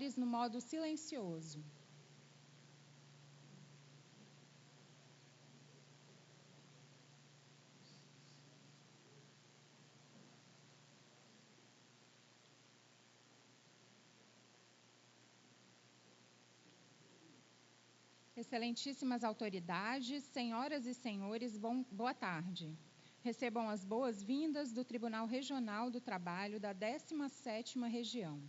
celulares no modo silencioso. Excelentíssimas autoridades, senhoras e senhores, boa tarde. Recebam as boas-vindas do Tribunal Regional do Trabalho da 17ª Região.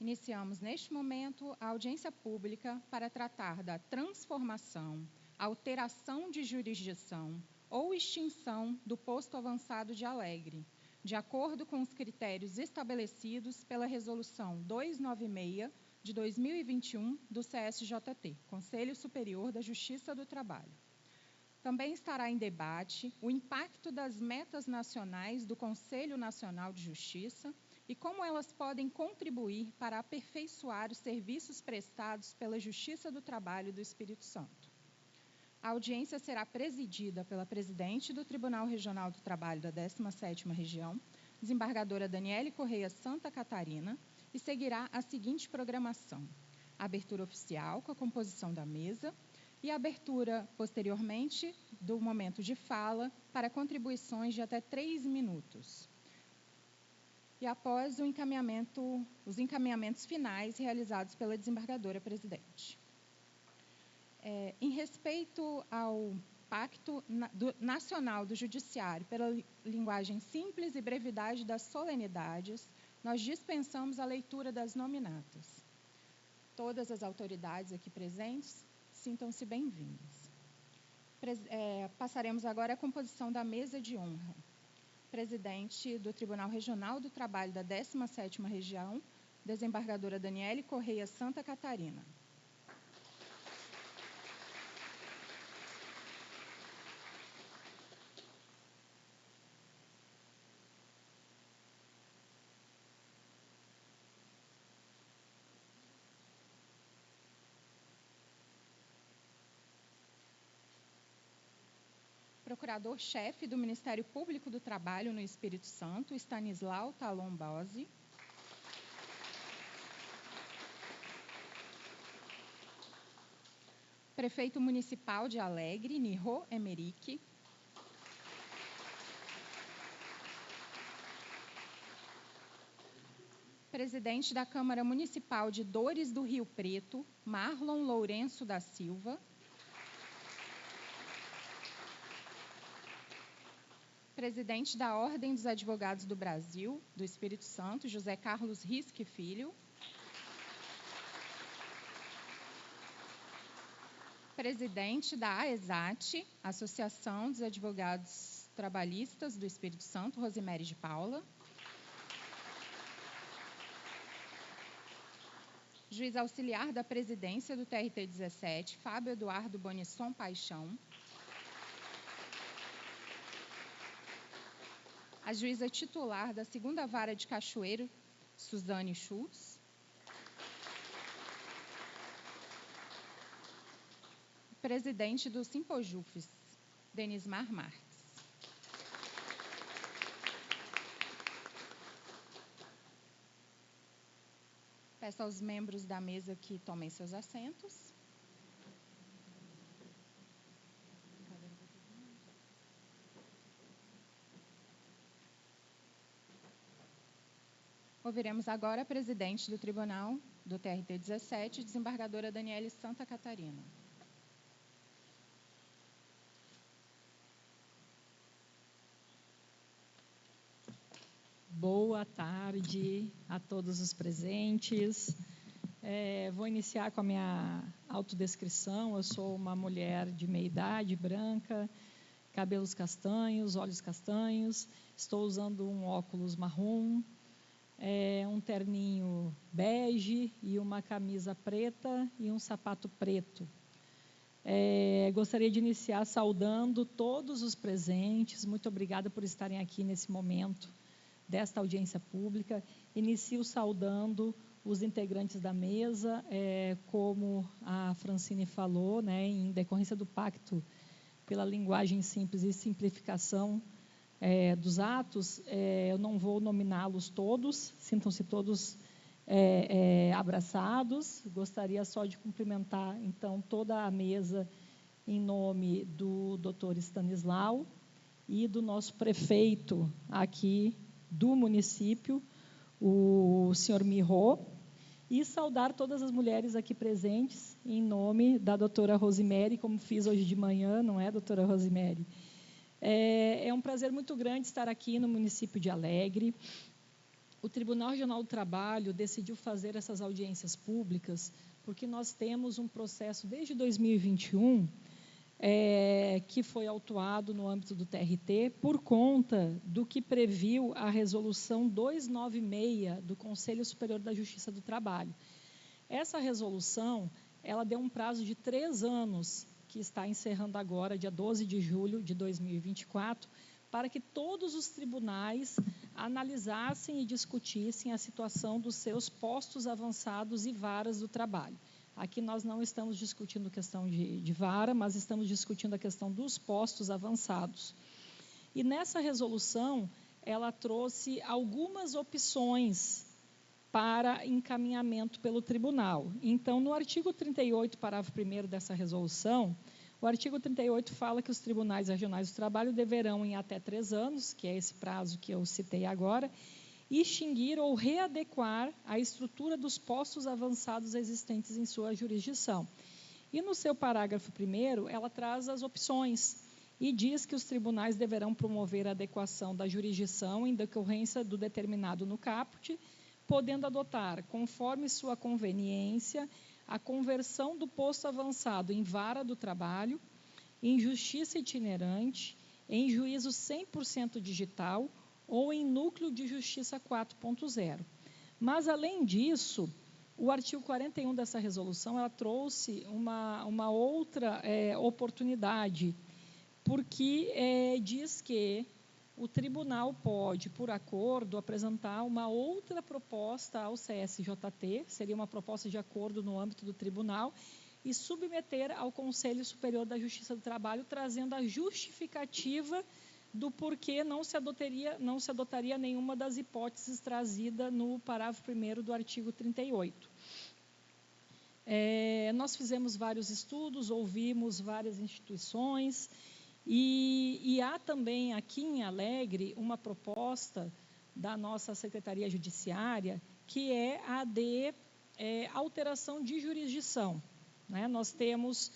Iniciamos neste momento a audiência pública para tratar da transformação, alteração de jurisdição ou extinção do posto avançado de Alegre, de acordo com os critérios estabelecidos pela Resolução 296 de 2021 do CSJT, Conselho Superior da Justiça do Trabalho. Também estará em debate o impacto das metas nacionais do Conselho Nacional de Justiça e como elas podem contribuir para aperfeiçoar os serviços prestados pela Justiça do Trabalho do Espírito Santo. A audiência será presidida pela presidente do Tribunal Regional do Trabalho da 17ª Região, desembargadora Daniele Correia Santa Catarina, e seguirá a seguinte programação: a abertura oficial com a composição da mesa e a abertura, posteriormente, do momento de fala para contribuições de até 3 minutos. E após os encaminhamentos finais realizados pela desembargadora presidente. Em respeito ao Pacto Nacional do Judiciário pela linguagem simples e brevidade das solenidades, nós dispensamos a leitura das nominatas. Todas as autoridades aqui presentes, sintam-se bem-vindas. Passaremos agora à composição da mesa de honra. Presidente do Tribunal Regional do Trabalho da 17ª Região, desembargadora Daniele Correia Santa Catarina. Procurador-chefe do Ministério Público do Trabalho no Espírito Santo, Stanislau Talon Bose. Prefeito Municipal de Alegre, Niro Emerick. Presidente da Câmara Municipal de Dores do Rio Preto, Marlon Lourenço da Silva. Presidente da Ordem dos Advogados do Brasil, do Espírito Santo, José Carlos Risque Filho. Presidente da AESAT, Associação dos Advogados Trabalhistas do Espírito Santo, Rosemary de Paula. Juiz auxiliar da presidência do TRT 17, Fábio Eduardo Bonisson Paixão. A juíza titular da 2ª Vara de Cachoeiro, Suzane Schultz. Presidente do Simpojufes, Denismar Marques. Peço aos membros da mesa que tomem seus assentos. Ouviremos agora a presidente do Tribunal do TRT 17, desembargadora Daniele Santa Catarina. Boa tarde a todos os presentes. Vou iniciar com a minha autodescrição. Eu sou uma mulher de meia-idade, branca, cabelos castanhos, olhos castanhos. Estou usando um óculos marrom, um terninho bege e uma camisa preta e um sapato preto. Gostaria de iniciar saudando todos os presentes. Muito obrigada por estarem aqui nesse momento desta audiência pública. Inicio saudando os integrantes da mesa, como a Francine falou, em decorrência do pacto pela linguagem simples e simplificação dos atos, eu não vou nominá-los todos, sintam-se todos abraçados. Gostaria só de cumprimentar, então, toda a mesa em nome do doutor Stanislau e do nosso prefeito aqui do município, o senhor Mirro, e saudar todas as mulheres aqui presentes, em nome da doutora Rosemary, como fiz hoje de manhã, não é, doutora Rosemary? É um prazer muito grande estar aqui no município de Alegre. O Tribunal Regional do Trabalho decidiu fazer essas audiências públicas porque nós temos um processo desde 2021 que foi autuado no âmbito do TRT por conta do que previu a resolução 296 do Conselho Superior da Justiça do Trabalho. Essa resolução, ela deu um prazo de 3 anos, que está encerrando agora, dia 12 de julho de 2024, para que todos os tribunais analisassem e discutissem a situação dos seus postos avançados e varas do trabalho. Aqui nós não estamos discutindo questão de vara, mas estamos discutindo a questão dos postos avançados. E nessa resolução, ela trouxe algumas opções para encaminhamento pelo tribunal. Então, no artigo 38, parágrafo 1º dessa resolução, o artigo 38 fala que os tribunais regionais do trabalho deverão, em até 3 anos, que é esse prazo que eu citei agora, extinguir ou readequar a estrutura dos postos avançados existentes em sua jurisdição. E no seu parágrafo 1º, ela traz as opções e diz que os tribunais deverão promover a adequação da jurisdição em decorrência do determinado no caput, podendo adotar, conforme sua conveniência, a conversão do posto avançado em vara do trabalho, em justiça itinerante, em juízo 100% digital ou em núcleo de justiça 4.0. Mas, além disso, o artigo 41 dessa resolução, ela trouxe uma outra oportunidade, porque diz que o tribunal pode, por acordo, apresentar uma outra proposta ao CSJT, seria uma proposta de acordo no âmbito do tribunal, e submeter ao Conselho Superior da Justiça do Trabalho, trazendo a justificativa do porquê não se adotaria nenhuma das hipóteses trazidas no parágrafo 1º do artigo 38. Nós fizemos vários estudos, ouvimos várias instituições, e há também aqui em Alegre uma proposta da nossa Secretaria Judiciária, que é a de alteração de jurisdição, né? Nós temos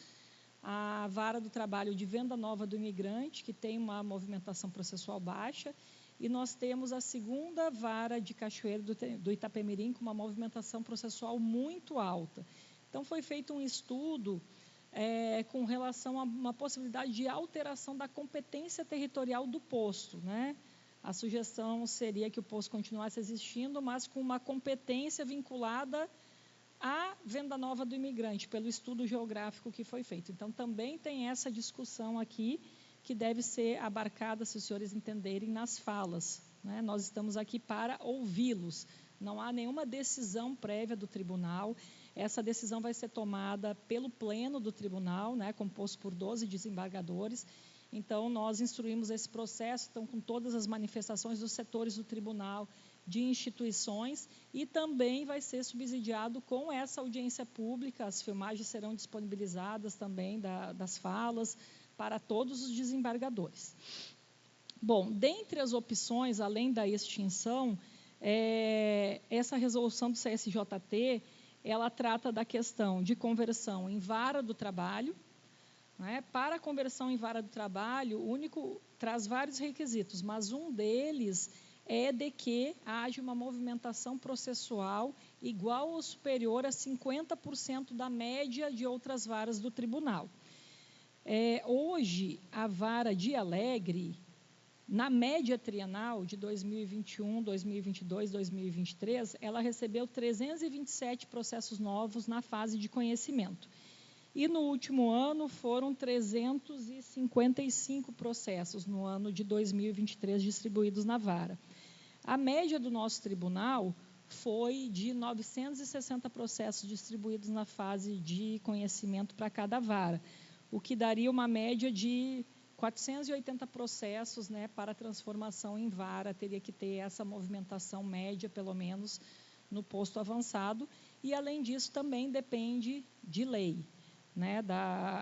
a vara do trabalho de Venda Nova do Imigrante, que tem uma movimentação processual baixa, e nós temos a segunda vara de Cachoeiro do Itapemirim, com uma movimentação processual muito alta. Então, foi feito um estudo com relação a uma possibilidade de alteração da competência territorial do posto, né? A sugestão seria que o posto continuasse existindo, mas com uma competência vinculada à Venda Nova do Imigrante, pelo estudo geográfico que foi feito. Então, também tem essa discussão aqui, que deve ser abarcada, se os senhores entenderem, nas falas, né? Nós estamos aqui para ouvi-los. Não há nenhuma decisão prévia do tribunal. Essa decisão vai ser tomada pelo pleno do tribunal, né, composto por 12 desembargadores. Então, nós instruímos esse processo, então, com todas as manifestações dos setores do tribunal, de instituições, e também vai ser subsidiado com essa audiência pública. As filmagens serão disponibilizadas também das falas para todos os desembargadores. Bom, dentre as opções, além da extinção, essa resolução do CSJT, ela trata da questão de conversão em vara do trabalho, né? Para a conversão em vara do trabalho, o único traz vários requisitos, mas um deles é de que haja uma movimentação processual igual ou superior a 50% da média de outras varas do tribunal. Hoje, a vara de Alegre, na média trienal de 2021, 2022, 2023, ela recebeu 327 processos novos na fase de conhecimento. E no último ano foram 355 processos no ano de 2023 distribuídos na vara. A média do nosso tribunal foi de 960 processos distribuídos na fase de conhecimento para cada vara, o que daria uma média de 480 processos, né, para transformação em vara. Teria que ter essa movimentação média, pelo menos, no posto avançado, e, além disso, também depende de lei, né,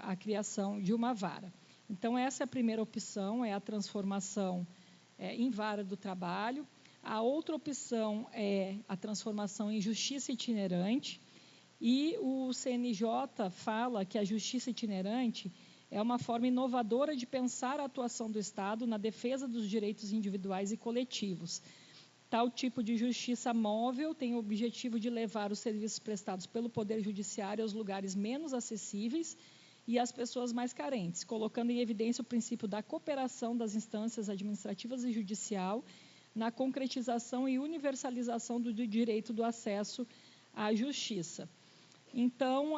a criação de uma vara. Então, essa é a primeira opção, é a transformação em vara do trabalho. A outra opção é a transformação em justiça itinerante, e o CNJ fala que a justiça itinerante é uma forma inovadora de pensar a atuação do Estado na defesa dos direitos individuais e coletivos. Tal tipo de justiça móvel tem o objetivo de levar os serviços prestados pelo Poder Judiciário aos lugares menos acessíveis e às pessoas mais carentes, colocando em evidência o princípio da cooperação das instâncias administrativas e judicial na concretização e universalização do direito do acesso à justiça. Então,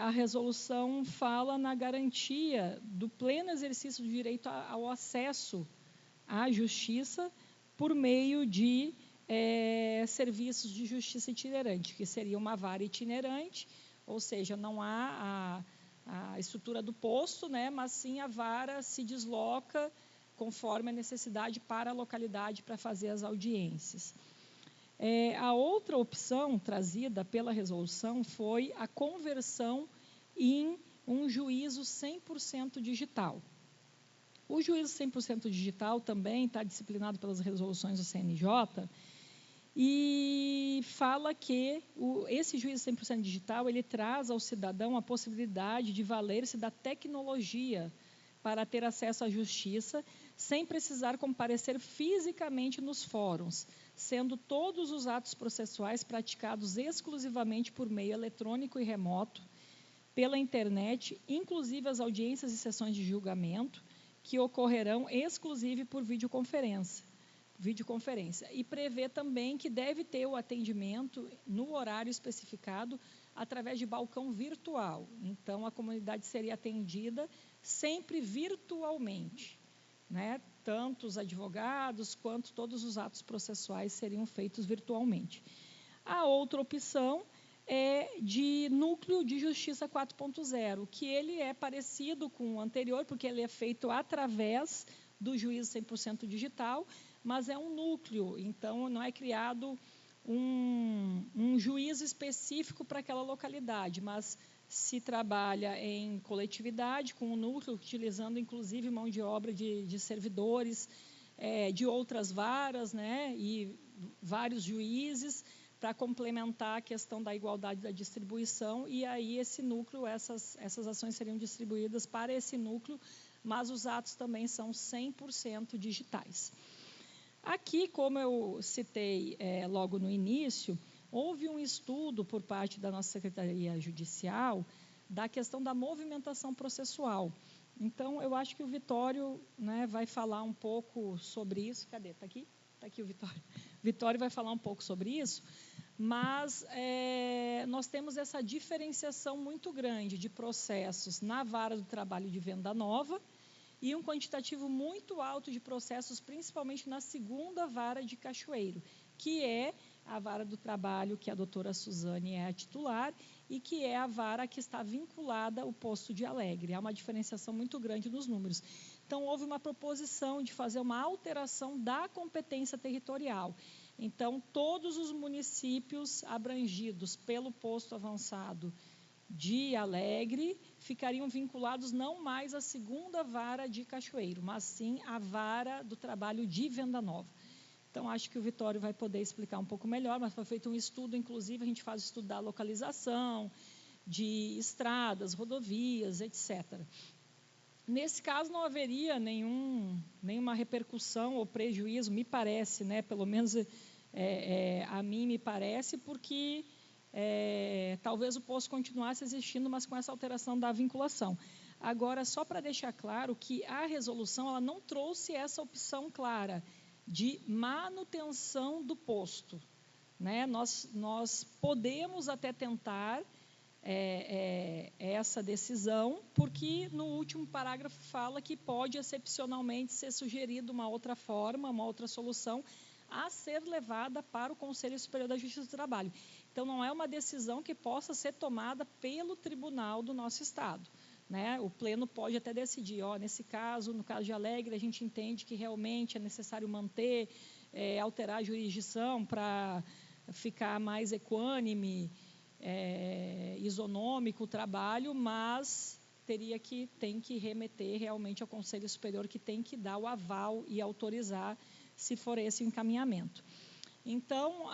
a resolução fala na garantia do pleno exercício do direito ao acesso à justiça por meio de serviços de justiça itinerante, que seria uma vara itinerante, ou seja, não há a estrutura do posto, né, mas sim a vara se desloca conforme a necessidade para a localidade para fazer as audiências. A outra opção trazida pela resolução foi a conversão em um juízo 100% digital. O juízo 100% digital também está disciplinado pelas resoluções do CNJ e fala que esse juízo 100% digital ele traz ao cidadão a possibilidade de valer-se da tecnologia para ter acesso à justiça, sem precisar comparecer fisicamente nos fóruns, sendo todos os atos processuais praticados exclusivamente por meio eletrônico e remoto, pela internet, inclusive as audiências e sessões de julgamento, que ocorrerão exclusive por videoconferência. E prevê também que deve ter o atendimento no horário especificado através de balcão virtual. Então, a comunidade seria atendida sempre virtualmente, né? Tanto os advogados quanto todos os atos processuais seriam feitos virtualmente. A outra opção é de núcleo de justiça 4.0, que ele é parecido com o anterior, porque ele é feito através do juízo 100% digital, mas é um núcleo, então não é criado um juízo específico para aquela localidade, mas se trabalha em coletividade, com o núcleo, utilizando inclusive mão de obra de servidores, de outras varas, né, e vários juízes, para complementar a questão da igualdade da distribuição, e aí esse núcleo, essas ações seriam distribuídas para esse núcleo, mas os atos também são 100% digitais. Aqui, como eu citei logo no início, houve um estudo por parte da nossa Secretaria Judicial da questão da movimentação processual. Então, eu acho que o Vitório, né, vai falar um pouco sobre isso. Cadê? Está aqui? Está aqui o Vitório. Vitório vai falar um pouco sobre isso, mas nós temos essa diferenciação muito grande de processos na vara do trabalho de Venda Nova e um quantitativo muito alto de processos, principalmente na segunda vara de Cachoeiro, que é a vara do trabalho que a doutora Suzane é a titular e que é a vara que está vinculada ao posto de Alegre. Há uma diferenciação muito grande nos números. Então, houve uma proposição de fazer uma alteração da competência territorial. Então, todos os municípios abrangidos pelo posto avançado de Alegre ficariam vinculados não mais à segunda vara de Cachoeiro, mas sim à vara do trabalho de Venda Nova. Então, acho que o Vitório vai poder explicar um pouco melhor, mas foi feito um estudo, inclusive a gente faz o estudo da localização, de estradas, rodovias, etc. Nesse caso, não haveria nenhuma repercussão ou prejuízo, me parece, né? Pelo menos a mim me parece, porque talvez o posto continuasse existindo, mas com essa alteração da vinculação. Agora, só para deixar claro que a resolução ela não trouxe essa opção clara de manutenção do posto, né? Nós podemos até tentar essa decisão, porque no último parágrafo fala que pode excepcionalmente ser sugerido uma outra forma, uma outra solução a ser levada para o Conselho Superior da Justiça do Trabalho. Então, não é uma decisão que possa ser tomada pelo tribunal do nosso Estado, né? O Pleno pode até decidir, nesse caso, no caso de Alegre, a gente entende que realmente é necessário manter, alterar a jurisdição para ficar mais equânime, isonômico o trabalho, mas tem que remeter realmente ao Conselho Superior, que tem que dar o aval e autorizar, se for esse o encaminhamento. Então,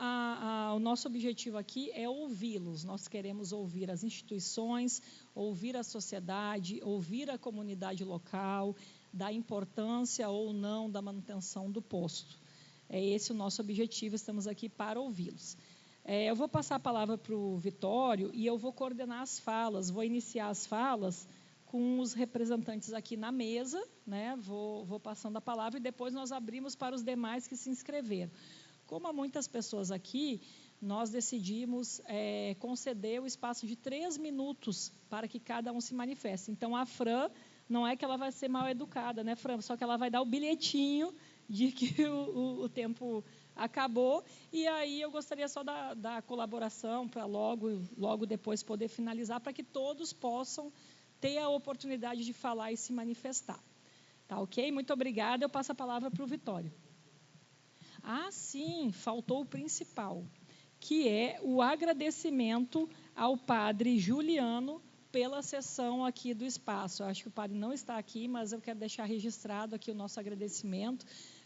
o nosso objetivo aqui é ouvi-los. Nós queremos ouvir as instituições, ouvir a sociedade, ouvir a comunidade local, da importância ou não da manutenção do posto. É esse o nosso objetivo, estamos aqui para ouvi-los. Eu vou passar a palavra para o Vitório e eu vou coordenar as falas, vou iniciar as falas com os representantes aqui na mesa, né? Vou passando a palavra e depois nós abrimos para os demais que se inscreveram. Como há muitas pessoas aqui, nós decidimos conceder o espaço de 3 minutos para que cada um se manifeste. Então, a Fran, não é que ela vai ser mal educada, né, Fran? Só que ela vai dar o bilhetinho de que o tempo acabou, e aí eu gostaria só da colaboração para logo depois poder finalizar, para que todos possam ter a oportunidade de falar e se manifestar. Tá ok? Muito obrigada, eu passo a palavra para o Vitório. Sim, faltou o principal, que é o agradecimento ao padre Juliano pela sessão aqui do espaço. Eu acho que o padre não está aqui, mas eu quero deixar registrado aqui o nosso agradecimento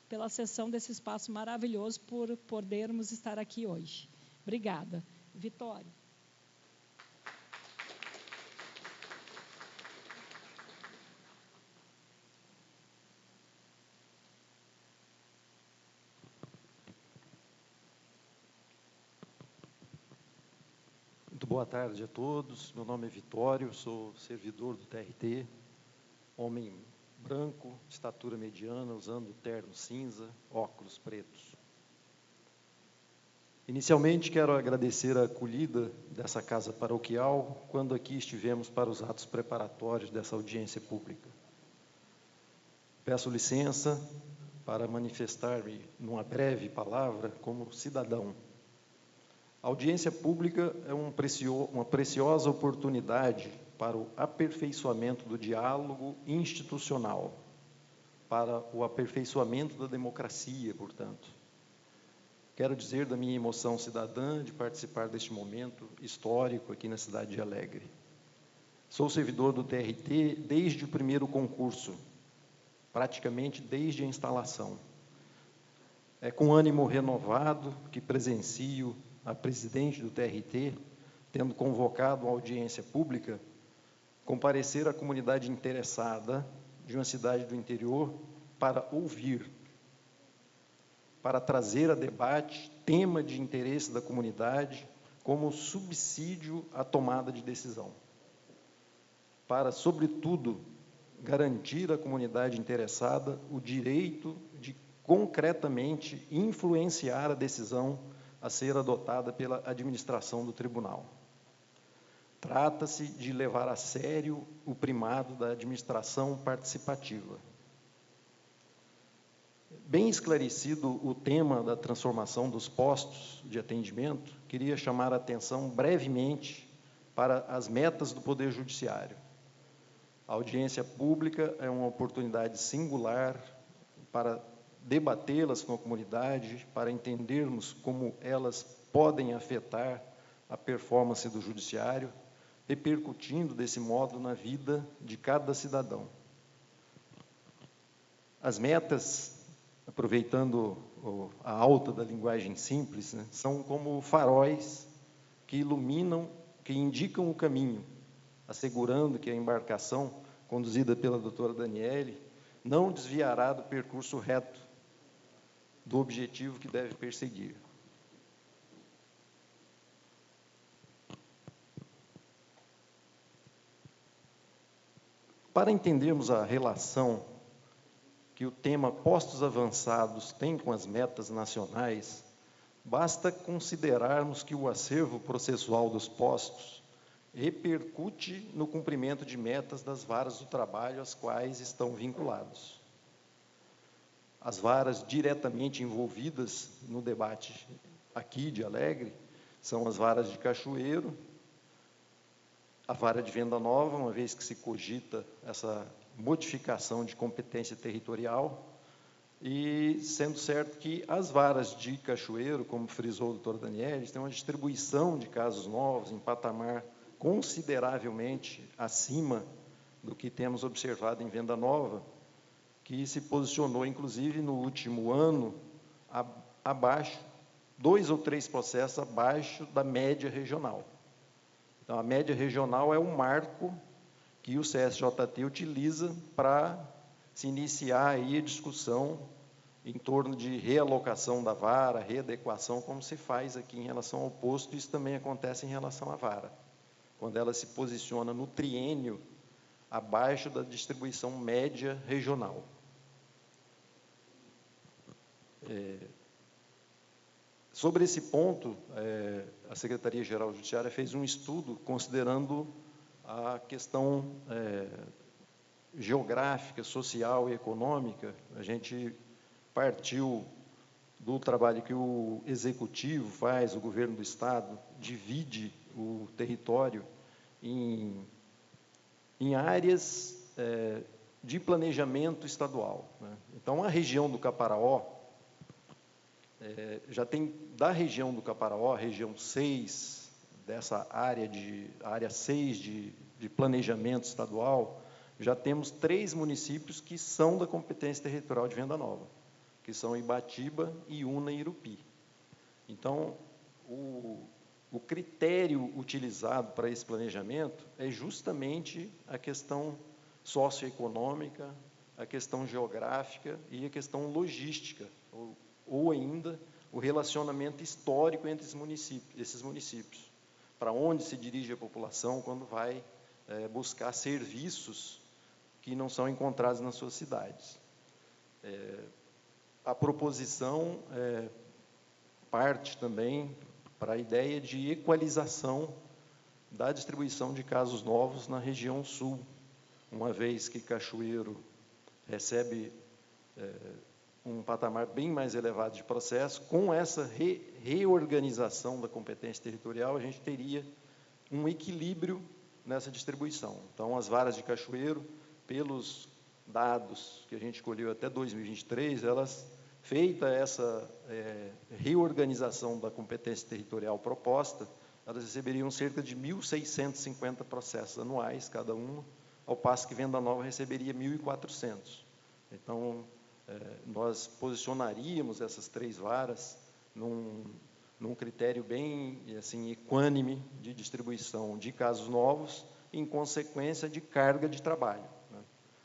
pela sessão desse espaço maravilhoso, por podermos estar aqui hoje. Obrigada. Vitório. Muito boa tarde a todos. Meu nome é Vitório, sou servidor do TRT, homem branco, estatura mediana, usando terno cinza, óculos pretos. Inicialmente, quero agradecer a acolhida dessa casa paroquial, quando aqui estivemos para os atos preparatórios dessa audiência pública. Peço licença para manifestar-me numa breve palavra como cidadão. A audiência pública é uma preciosa oportunidade para o aperfeiçoamento do diálogo institucional, para o aperfeiçoamento da democracia, portanto. Quero dizer da minha emoção cidadã de participar deste momento histórico aqui na cidade de Alegre. Sou servidor do TRT desde o primeiro concurso, praticamente desde a instalação. É com ânimo renovado que presencio a presidente do TRT, tendo convocado uma audiência pública, comparecer à comunidade interessada de uma cidade do interior para ouvir, para trazer a debate tema de interesse da comunidade como subsídio à tomada de decisão, para, sobretudo, garantir à comunidade interessada o direito de concretamente influenciar a decisão a ser adotada pela administração do tribunal. Trata-se de levar a sério o primado da administração participativa. Bem esclarecido o tema da transformação dos postos de atendimento, queria chamar a atenção brevemente para as metas do Poder Judiciário. A audiência pública é uma oportunidade singular para debatê-las com a comunidade, para entendermos como elas podem afetar a performance do judiciário, repercutindo desse modo na vida de cada cidadão. As metas, aproveitando a alta da linguagem simples, né, são como faróis que iluminam, que indicam o caminho, assegurando que a embarcação, conduzida pela doutora Daniele, não desviará do percurso reto, do objetivo que deve perseguir. Para entendermos a relação que o tema postos avançados tem com as metas nacionais, basta considerarmos que o acervo processual dos postos repercute no cumprimento de metas das varas do trabalho às quais estão vinculados. As varas diretamente envolvidas no debate aqui de Alegre são as varas de Cachoeiro, a vara de Venda Nova, uma vez que se cogita essa modificação de competência territorial, e sendo certo que as varas de Cachoeiro, como frisou o doutor Daniel, têm uma distribuição de casos novos em patamar consideravelmente acima do que temos observado em Venda Nova, que se posicionou, inclusive, no último ano, abaixo, 2 ou 3 processos abaixo da média regional. Então, a média regional é o marco que o CSJT utiliza para se iniciar aí a discussão em torno de realocação da vara, readequação, como se faz aqui em relação ao posto. Isso também acontece em relação à vara, quando ela se posiciona no triênio abaixo da distribuição média regional. Sobre esse ponto, a Secretaria-Geral Judiciária fez um estudo considerando a questão geográfica, social e econômica. A gente partiu do trabalho que o Executivo faz, o Governo do Estado, divide o território em áreas de planejamento estadual, né? Então, a região do Caparaó, já tem da região do Caparaó, a região 6, dessa área 6 de planejamento estadual, já temos 3 municípios que são da competência territorial de Venda Nova, que são Ibatiba, Iuna e Irupi. Então, o critério utilizado para esse planejamento é justamente a questão socioeconômica, a questão geográfica e a questão logística, ou ainda o relacionamento histórico entre esses municípios, para onde se dirige a população quando vai buscar serviços que não são encontrados nas suas cidades. A proposição parte também para a ideia de equalização da distribuição de casos novos na região sul, uma vez que Cachoeiro recebe um patamar bem mais elevado de processo. Com essa reorganização da competência territorial, a gente teria um equilíbrio nessa distribuição. Então, as varas de Cachoeiro, pelos dados que a gente colheu até 2023, elas, feita essa reorganização da competência territorial proposta, elas receberiam cerca de 1.650 processos anuais, cada uma, ao passo que Venda Nova receberia 1.400. Então, nós posicionaríamos essas 3 varas num critério bem assim, equânime de distribuição de casos novos, em consequência de carga de trabalho, né,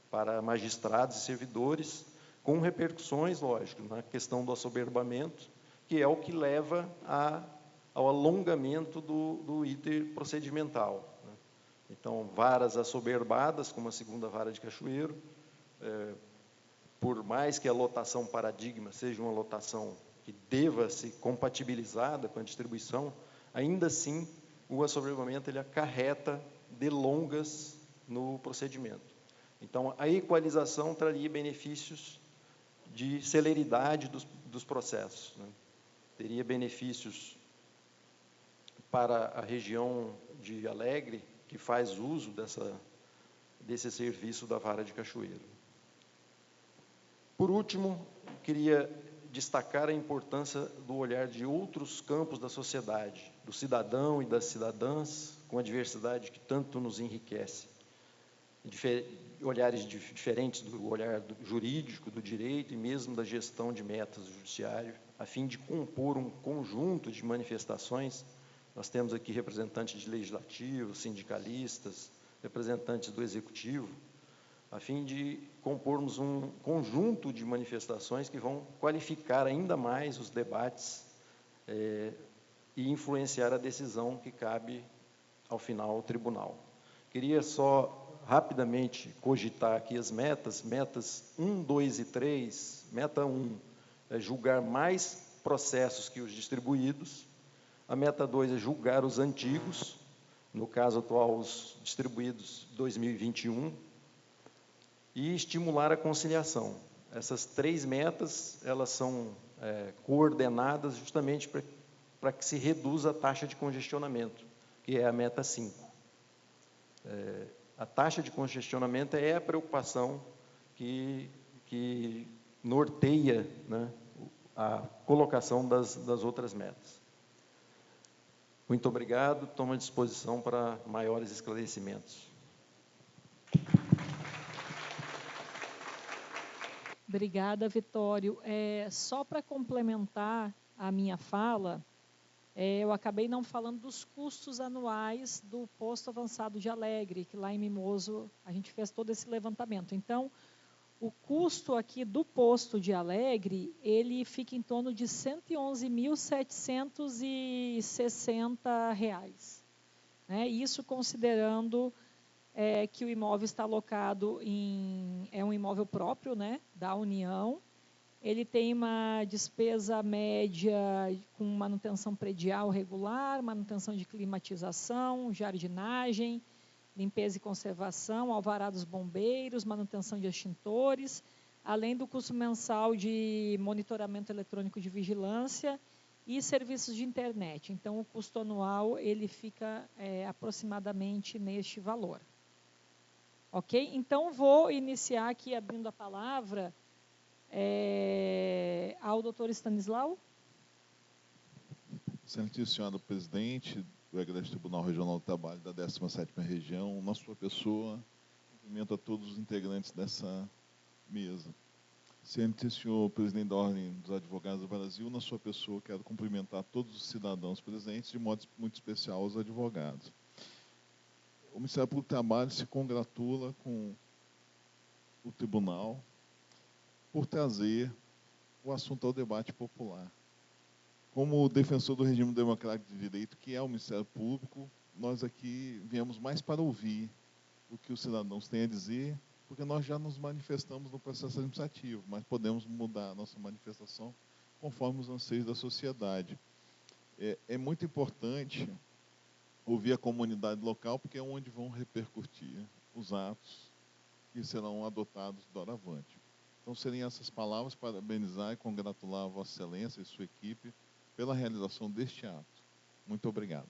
para magistrados e servidores, com repercussões, lógico, na questão do assoberbamento, que é o que leva ao alongamento do iter procedimental, né. Então, varas assoberbadas, como a segunda vara de Cachoeiro, por mais que a lotação paradigma seja uma lotação que deva ser compatibilizada com a distribuição, ainda assim, o assoberbamento ele acarreta delongas no procedimento. Então, a equalização traria benefícios de celeridade dos processos, né? Teria benefícios para a região de Alegre, que faz uso desse serviço da vara de Cachoeiro. Por último, queria destacar a importância do olhar de outros campos da sociedade, do cidadão e das cidadãs, com a diversidade que tanto nos enriquece. Olhares diferentes do olhar jurídico, do direito e mesmo da gestão de metas do judiciário, a fim de compor um conjunto de manifestações. Nós temos aqui representantes de legislativo, sindicalistas, representantes do executivo, a fim de compormos um conjunto de manifestações que vão qualificar ainda mais os debates e influenciar a decisão que cabe, ao final, ao tribunal. Queria só rapidamente cogitar aqui as metas 1, 2 e 3. Meta 1 é julgar mais processos que os distribuídos. A meta 2 é julgar os antigos, no caso atual, os distribuídos 2021, e estimular a conciliação. Essas 3 metas, elas são coordenadas justamente para que se reduza a taxa de congestionamento, que é a meta 5. A taxa de congestionamento é a preocupação que norteia, né, a colocação das outras metas. Muito obrigado, tomo à disposição para maiores esclarecimentos. Obrigada, Vitório. Só para complementar a minha fala, eu acabei não falando dos custos anuais do posto avançado de Alegre, que lá em Mimoso a gente fez todo esse levantamento. Então, o custo aqui do posto de Alegre, ele fica em torno de R$ 111.760, né? Isso considerando que o imóvel está alocado é um imóvel próprio, né, da União. Ele tem uma despesa média com manutenção predial regular, manutenção de climatização, jardinagem, limpeza e conservação, alvará dos bombeiros, manutenção de extintores, além do custo mensal de monitoramento eletrônico de vigilância e serviços de internet. Então, o custo anual ele fica aproximadamente neste valor. Ok? Então, vou iniciar aqui abrindo a palavra ao doutor Stanislau. Excelentíssimo senhor presidente do Egresso Tribunal Regional do Trabalho da 17ª Região, na sua pessoa, cumprimento a todos os integrantes dessa mesa. Excelentíssimo senhor presidente da Ordem dos Advogados do Brasil, na sua pessoa, quero cumprimentar todos os cidadãos presentes, de modo muito especial os advogados. O Ministério Público do Trabalho se congratula com o Tribunal por trazer o assunto ao debate popular. Como defensor do regime democrático de direito, que é o Ministério Público, nós aqui viemos mais para ouvir o que os cidadãos têm a dizer, porque nós já nos manifestamos no processo administrativo, mas podemos mudar a nossa manifestação conforme os anseios da sociedade. É muito importante ouvir a comunidade local, porque é onde vão repercutir os atos que serão adotados doravante. Então, seriam essas palavras, parabenizar e congratular a Vossa Excelência e sua equipe pela realização deste ato. Muito obrigado.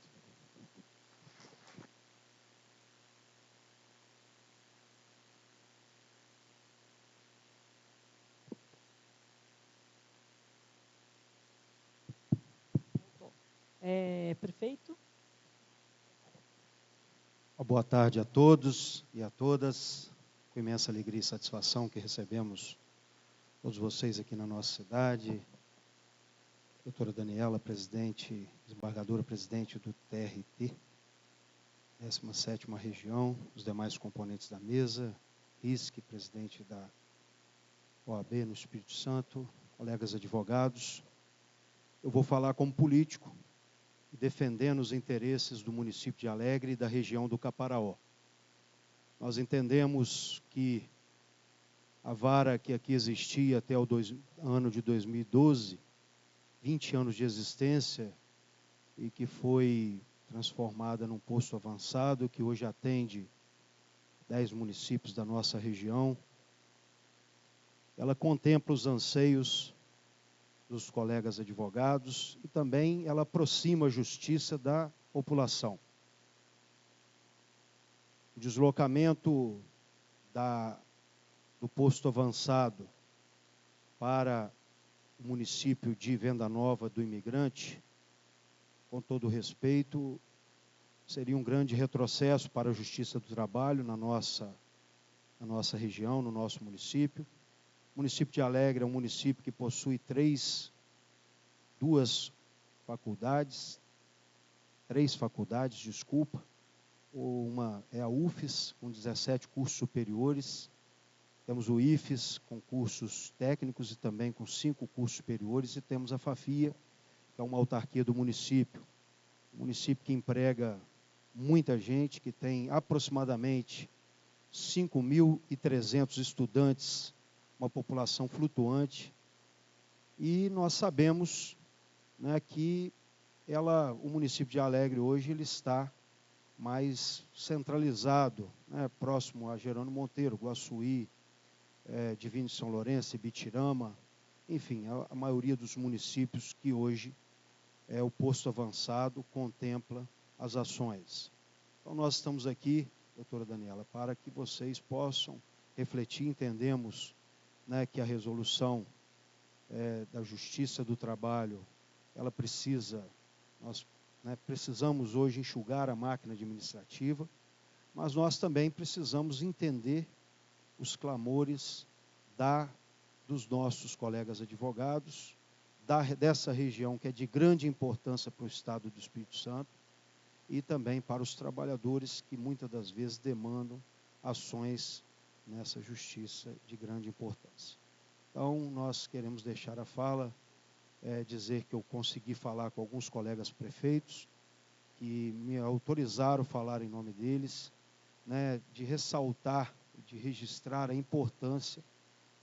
Prefeito? Boa tarde a todos e a todas. Com imensa alegria e satisfação que recebemos todos vocês aqui na nossa cidade. Doutora Daniela, presidente, desembargadora presidente do TRT, 17ª Região, os demais componentes da mesa, Risque, presidente da OAB no Espírito Santo, colegas advogados. Eu vou falar como político, defendendo os interesses do município de Alegre e da região do Caparaó. Nós entendemos que a vara que aqui existia até o ano de 2012, 20 anos de existência, e que foi transformada num posto avançado, que hoje atende 10 municípios da nossa região, ela contempla os anseios dos colegas advogados e também ela aproxima a justiça da população. O deslocamento do posto avançado para o município de Venda Nova do Imigrante, com todo respeito, seria um grande retrocesso para a Justiça do Trabalho na nossa região, no nosso município. O município de Alegre é um município que possui três faculdades. Uma é a UFES, com 17 cursos superiores. Temos o IFES, com cursos técnicos e também com 5 cursos superiores. E temos a FAFIA, que é uma autarquia do município. Um município que emprega muita gente, que tem aproximadamente 5.300 estudantes, uma população flutuante, e nós sabemos, né, que o município de Alegre hoje ele está mais centralizado, né, próximo a Jerônimo Monteiro, Guaçuí, Divino de São Lourenço, Ibitirama, enfim, a maioria dos municípios que hoje o posto avançado contempla as ações. Então nós estamos aqui, doutora Daniela, para que vocês possam refletir. Entendemos né, que a resolução da Justiça do Trabalho, ela nós, né, precisamos hoje enxugar a máquina administrativa, mas nós também precisamos entender os clamores dos nossos colegas advogados, dessa região que é de grande importância para o Estado do Espírito Santo e também para os trabalhadores que muitas das vezes demandam ações nessa justiça de grande importância. Então, nós queremos deixar a fala, dizer que eu consegui falar com alguns colegas prefeitos que me autorizaram a falar em nome deles, né, de ressaltar, de registrar a importância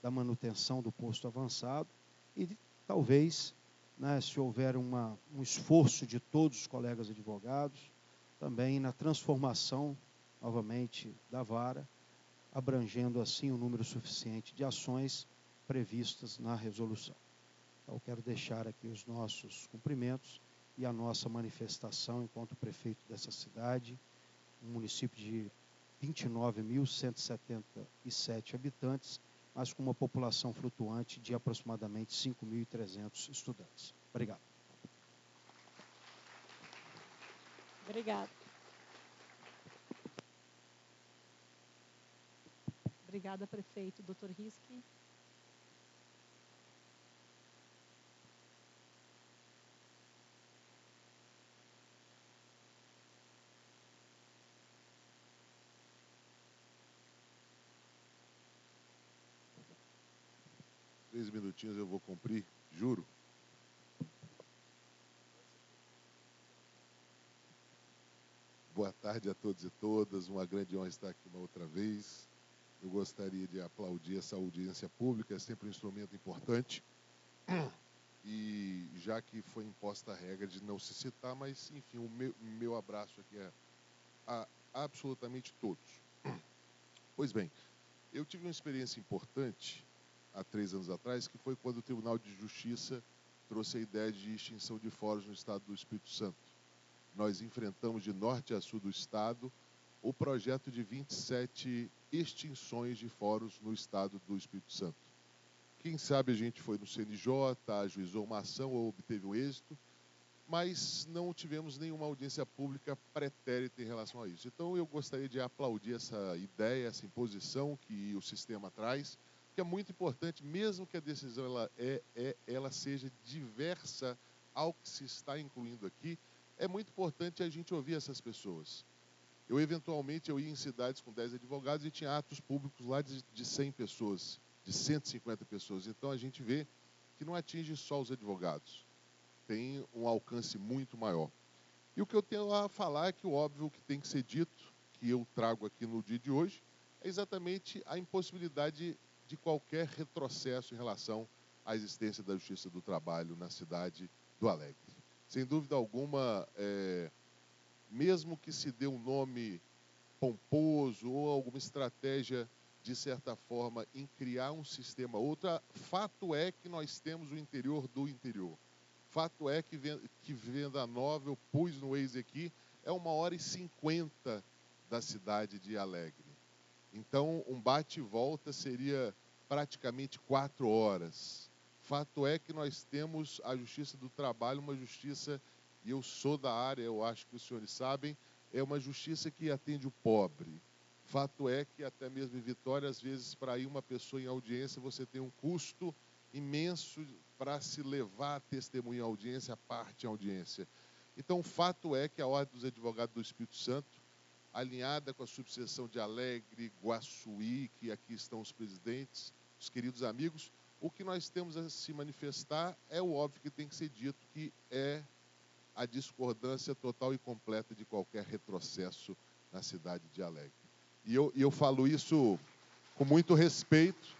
da manutenção do posto avançado e talvez, né, se houver um esforço de todos os colegas advogados, também na transformação, novamente, da vara, abrangendo assim o número suficiente de ações previstas na resolução. Então, eu quero deixar aqui os nossos cumprimentos e a nossa manifestação enquanto prefeito dessa cidade, um município de 29.177 habitantes, mas com uma população flutuante de aproximadamente 5.300 estudantes. Obrigado. Obrigada. Obrigada, prefeito. Dr. Rischi. Três minutinhos eu vou cumprir, juro. Boa tarde a todos e todas, uma grande honra estar aqui uma outra vez. Eu gostaria de aplaudir essa audiência pública, é sempre um instrumento importante. E já que foi imposta a regra de não se citar, mas enfim, o meu abraço aqui é a absolutamente todos. Pois bem, eu tive uma experiência importante há 3 anos atrás, que foi quando o Tribunal de Justiça trouxe a ideia de extinção de fóruns no estado do Espírito Santo. Nós enfrentamos de norte a sul do estado o projeto de 27 extinções de fóruns no estado do Espírito Santo. Quem sabe a gente foi no CNJ, ajuizou uma ação ou obteve um êxito, mas não tivemos nenhuma audiência pública pretérita em relação a isso. Então, eu gostaria de aplaudir essa ideia, essa imposição que o sistema traz, que é muito importante, mesmo que a decisão ela seja diversa ao que se está incluindo aqui, é muito importante a gente ouvir essas pessoas. Eventualmente, eu ia em cidades com 10 advogados e tinha atos públicos lá de 100 pessoas, de 150 pessoas. Então, a gente vê que não atinge só os advogados, tem um alcance muito maior. E o que eu tenho a falar é que o óbvio que tem que ser dito, que eu trago aqui no dia de hoje, é exatamente a impossibilidade de qualquer retrocesso em relação à existência da Justiça do Trabalho na cidade do Alegre. Sem dúvida alguma, mesmo que se dê um nome pomposo ou alguma estratégia, de certa forma, em criar um sistema outra, fato é que nós temos o interior do interior. Fato é que Venda Nova, eu pus no Waze aqui, é 1h50 da cidade de Alegre. Então, um bate e volta seria praticamente 4 horas. Fato é que nós temos a Justiça do Trabalho, uma justiça, e eu sou da área, eu acho que os senhores sabem, é uma justiça que atende o pobre. Fato é que até mesmo em Vitória, às vezes, para ir uma pessoa em audiência, você tem um custo imenso para se levar a testemunha em audiência, a parte em audiência. Então, o fato é que a Ordem dos Advogados do Espírito Santo, alinhada com a subseção de Alegre, Guaçuí, que aqui estão os presidentes, os queridos amigos, o que nós temos a se manifestar é o óbvio que tem que ser dito, que é a discordância total e completa de qualquer retrocesso na cidade de Alegre. E eu falo isso com muito respeito,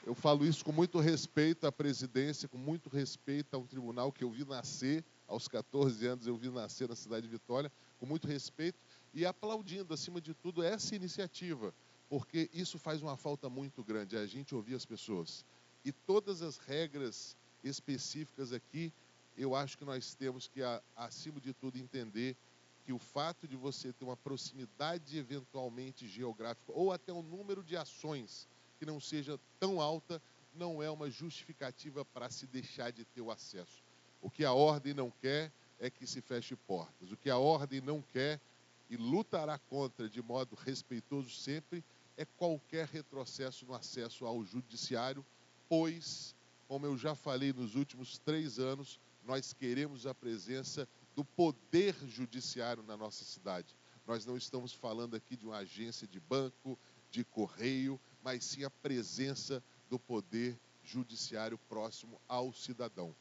eu falo isso com muito respeito à presidência, com muito respeito ao tribunal que eu vi nascer, aos 14 anos eu vi nascer na cidade de Vitória, com muito respeito e aplaudindo, acima de tudo, essa iniciativa, porque isso faz uma falta muito grande, a gente ouvir as pessoas. E todas as regras específicas aqui, eu acho que nós temos que, acima de tudo, entender que o fato de você ter uma proximidade eventualmente geográfica ou até um número de ações que não seja tão alta, não é uma justificativa para se deixar de ter o acesso. O que a ordem não quer é que se feche portas. O que a ordem não quer e lutará contra de modo respeitoso sempre é qualquer retrocesso no acesso ao judiciário, pois, como eu já falei nos últimos 3 anos, nós queremos a presença do poder judiciário na nossa cidade. Nós não estamos falando aqui de uma agência de banco, de correio, mas sim a presença do poder judiciário próximo ao cidadão.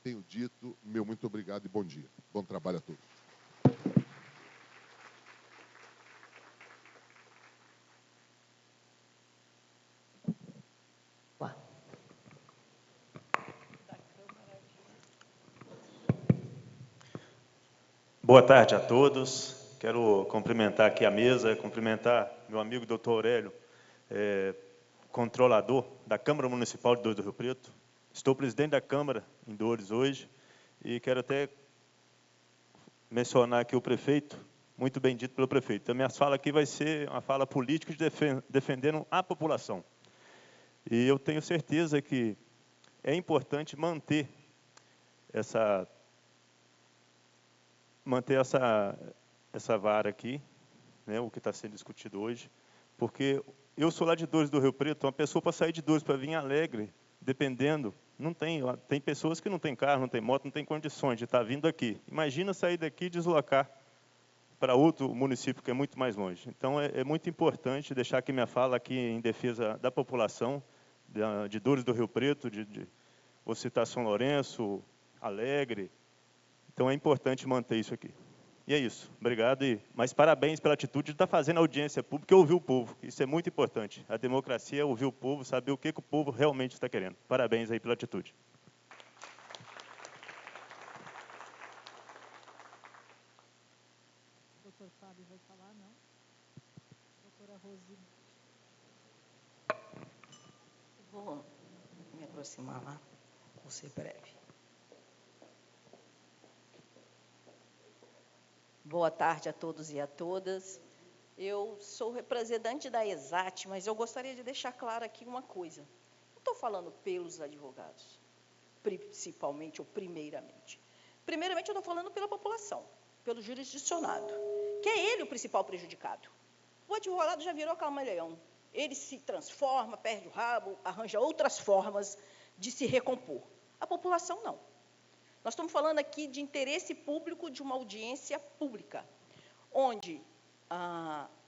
Tenho dito, meu muito obrigado e bom dia. Bom trabalho a todos. Boa tarde a todos. Quero cumprimentar aqui a mesa, cumprimentar meu amigo Dr. Aurélio, controlador da Câmara Municipal de Dores do Rio Preto. Estou presidente da Câmara em Dores hoje e quero até mencionar aqui o prefeito, muito bem dito pelo prefeito. A minha fala aqui vai ser uma fala política defendendo a população. E eu tenho certeza que é importante manter essa vara aqui, né, o que está sendo discutido hoje, porque eu sou lá de Dores do Rio Preto, uma pessoa para sair de Dores para vir em Alegre, dependendo, não tem pessoas que não têm carro, não têm moto, não têm condições de estar vindo aqui. Imagina sair daqui e deslocar para outro município que é muito mais longe. Então, é muito importante deixar aqui minha fala aqui em defesa da população de Dores do Rio Preto, vou citar São Lourenço, Alegre. Então, é importante manter isso aqui. E é isso. Obrigado. Mas parabéns pela atitude de estar fazendo audiência pública e ouvir o povo. Isso é muito importante. A democracia é ouvir o povo, saber o que o povo realmente está querendo. Parabéns aí pela atitude. Doutor Fábio vai falar, não? Doutora Rosi. Vou me aproximar lá, vou ser breve. Boa tarde a todos e a todas. Eu sou representante da ESAT, mas eu gostaria de deixar claro aqui uma coisa. Não estou falando pelos advogados, principalmente ou primeiramente. Primeiramente, eu estou falando pela população, pelo jurisdicionado, que é ele o principal prejudicado. O advogado já virou camaleão. Ele se transforma, perde o rabo, arranja outras formas de se recompor. A população não. Nós estamos falando aqui de interesse público de uma audiência pública, onde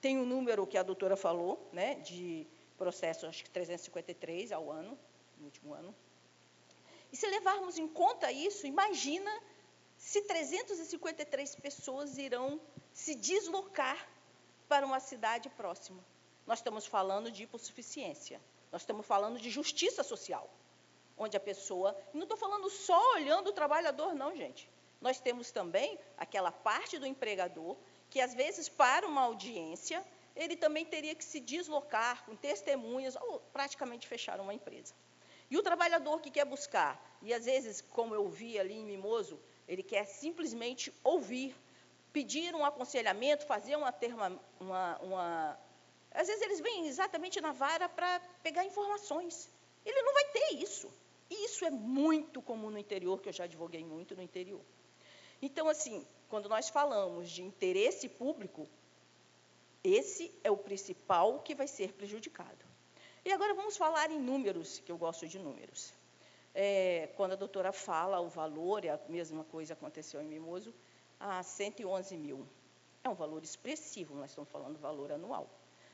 tem um número que a doutora falou, né, de processo, acho que 353 ao ano, no último ano. E se levarmos em conta isso, imagina se 353 pessoas irão se deslocar para uma cidade próxima. Nós estamos falando de hipossuficiência, nós estamos falando de justiça social, onde a pessoa... Não estou falando só olhando o trabalhador, não, gente. Nós temos também aquela parte do empregador que, às vezes, para uma audiência, ele também teria que se deslocar com testemunhas ou praticamente fechar uma empresa. E o trabalhador que quer buscar, e às vezes, como eu vi ali em Mimoso, ele quer simplesmente ouvir, pedir um aconselhamento, fazer Às vezes, eles vêm exatamente na vara para pegar informações. Ele não vai ter isso. E isso é muito comum no interior, que eu já advoguei muito no interior. Então, assim, quando nós falamos de interesse público, esse é o principal que vai ser prejudicado. E agora vamos falar em números, que eu gosto de números. Quando a doutora fala o valor, e a mesma coisa aconteceu em Mimoso, 111 mil. É um valor expressivo, nós estamos falando valor anual.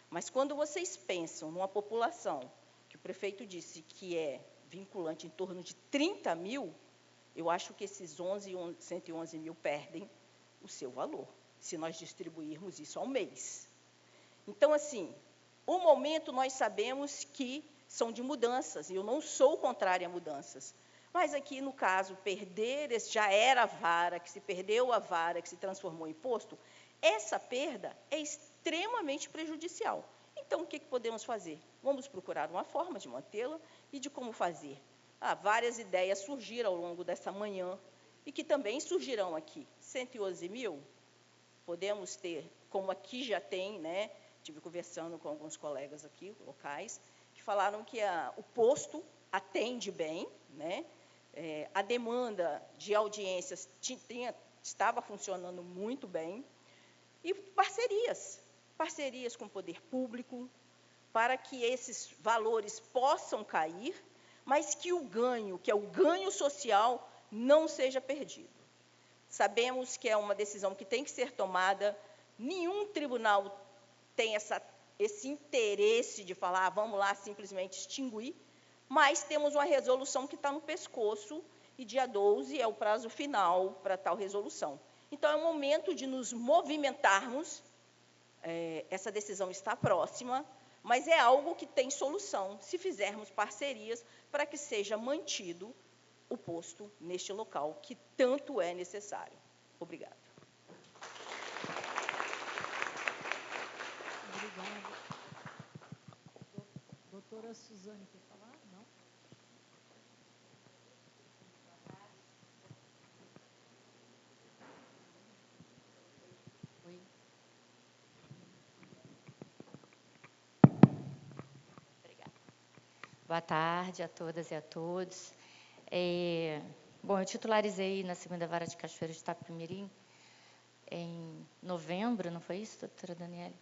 Mas quando vocês pensam numa população, que o prefeito disse que é vinculante em torno de 30 mil, eu acho que esses 111 mil perdem o seu valor, se nós distribuirmos isso ao mês. Então, assim, o momento nós sabemos que são de mudanças, e eu não sou contrária a mudanças, mas aqui, no caso, já era a vara, que se perdeu a vara, que se transformou em posto, essa perda é extremamente prejudicial. Então, o que podemos fazer? Vamos procurar uma forma de mantê-la e de como fazer. Várias ideias surgiram ao longo dessa manhã e que também surgirão aqui. 111 mil, podemos ter, como aqui já tem, né? Estive conversando com alguns colegas aqui, locais, que falaram que o posto atende bem, né? A demanda de audiências estava funcionando muito bem, e parcerias com o poder público, para que esses valores possam cair, mas que o ganho, que é o ganho social, não seja perdido. Sabemos que é uma decisão que tem que ser tomada, nenhum tribunal tem esse interesse de falar, vamos lá, simplesmente extinguir, mas temos uma resolução que está no pescoço, e dia 12 é o prazo final para tal resolução. Então, é o momento de nos movimentarmos, essa decisão está próxima, mas é algo que tem solução, se fizermos parcerias, para que seja mantido o posto neste local, que tanto é necessário. Obrigada. Obrigada. Doutora Suzane, quer falar? Não? Oi. Obrigada. Boa tarde a todas e a todos. Bom, eu titularizei na segunda vara de Cachoeiro de Itapemirim em novembro, não foi isso, doutora Daniele?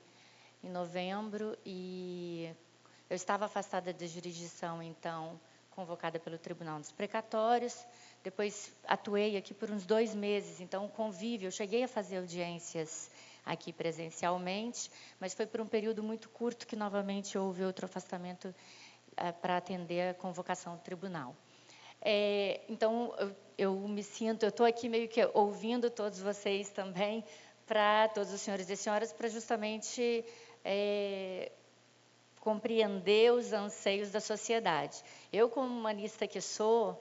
Em novembro, e eu estava afastada da jurisdição, então, convocada pelo Tribunal dos Precatórios. Depois, atuei aqui por uns 2 meses, então, convívio. Eu cheguei a fazer audiências aqui presencialmente, mas foi por um período muito curto que, novamente, houve outro afastamento para atender a convocação do tribunal. Então, eu estou aqui meio que ouvindo todos vocês também, para todos os senhores e senhoras, para justamente compreender os anseios da sociedade. Eu, como humanista que sou,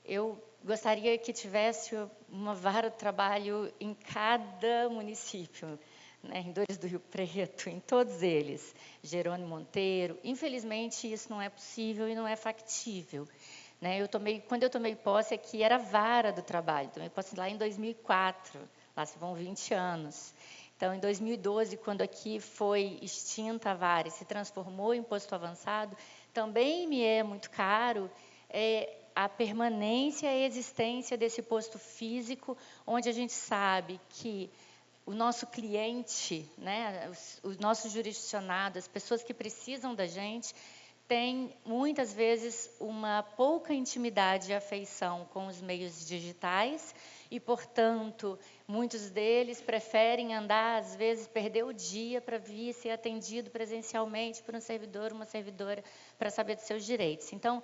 eu gostaria que tivesse uma vara de trabalho em cada município, né, em Dores do Rio Preto, em todos eles, Jerônimo Monteiro. Infelizmente, isso não é possível e não é factível. Né? Quando eu tomei posse aqui, era vara do trabalho, tomei posse lá em 2004, lá se vão 20 anos. Então, em 2012, quando aqui foi extinta a vara e se transformou em posto avançado, também me é muito caro a permanência e a existência desse posto físico, onde a gente sabe que o nosso cliente, né, os nossos jurisdicionados, as pessoas que precisam da gente, têm, muitas vezes, uma pouca intimidade e afeição com os meios digitais e, portanto, muitos deles preferem andar, às vezes, perder o dia para vir ser atendido presencialmente por um servidor, uma servidora, para saber dos seus direitos. Então,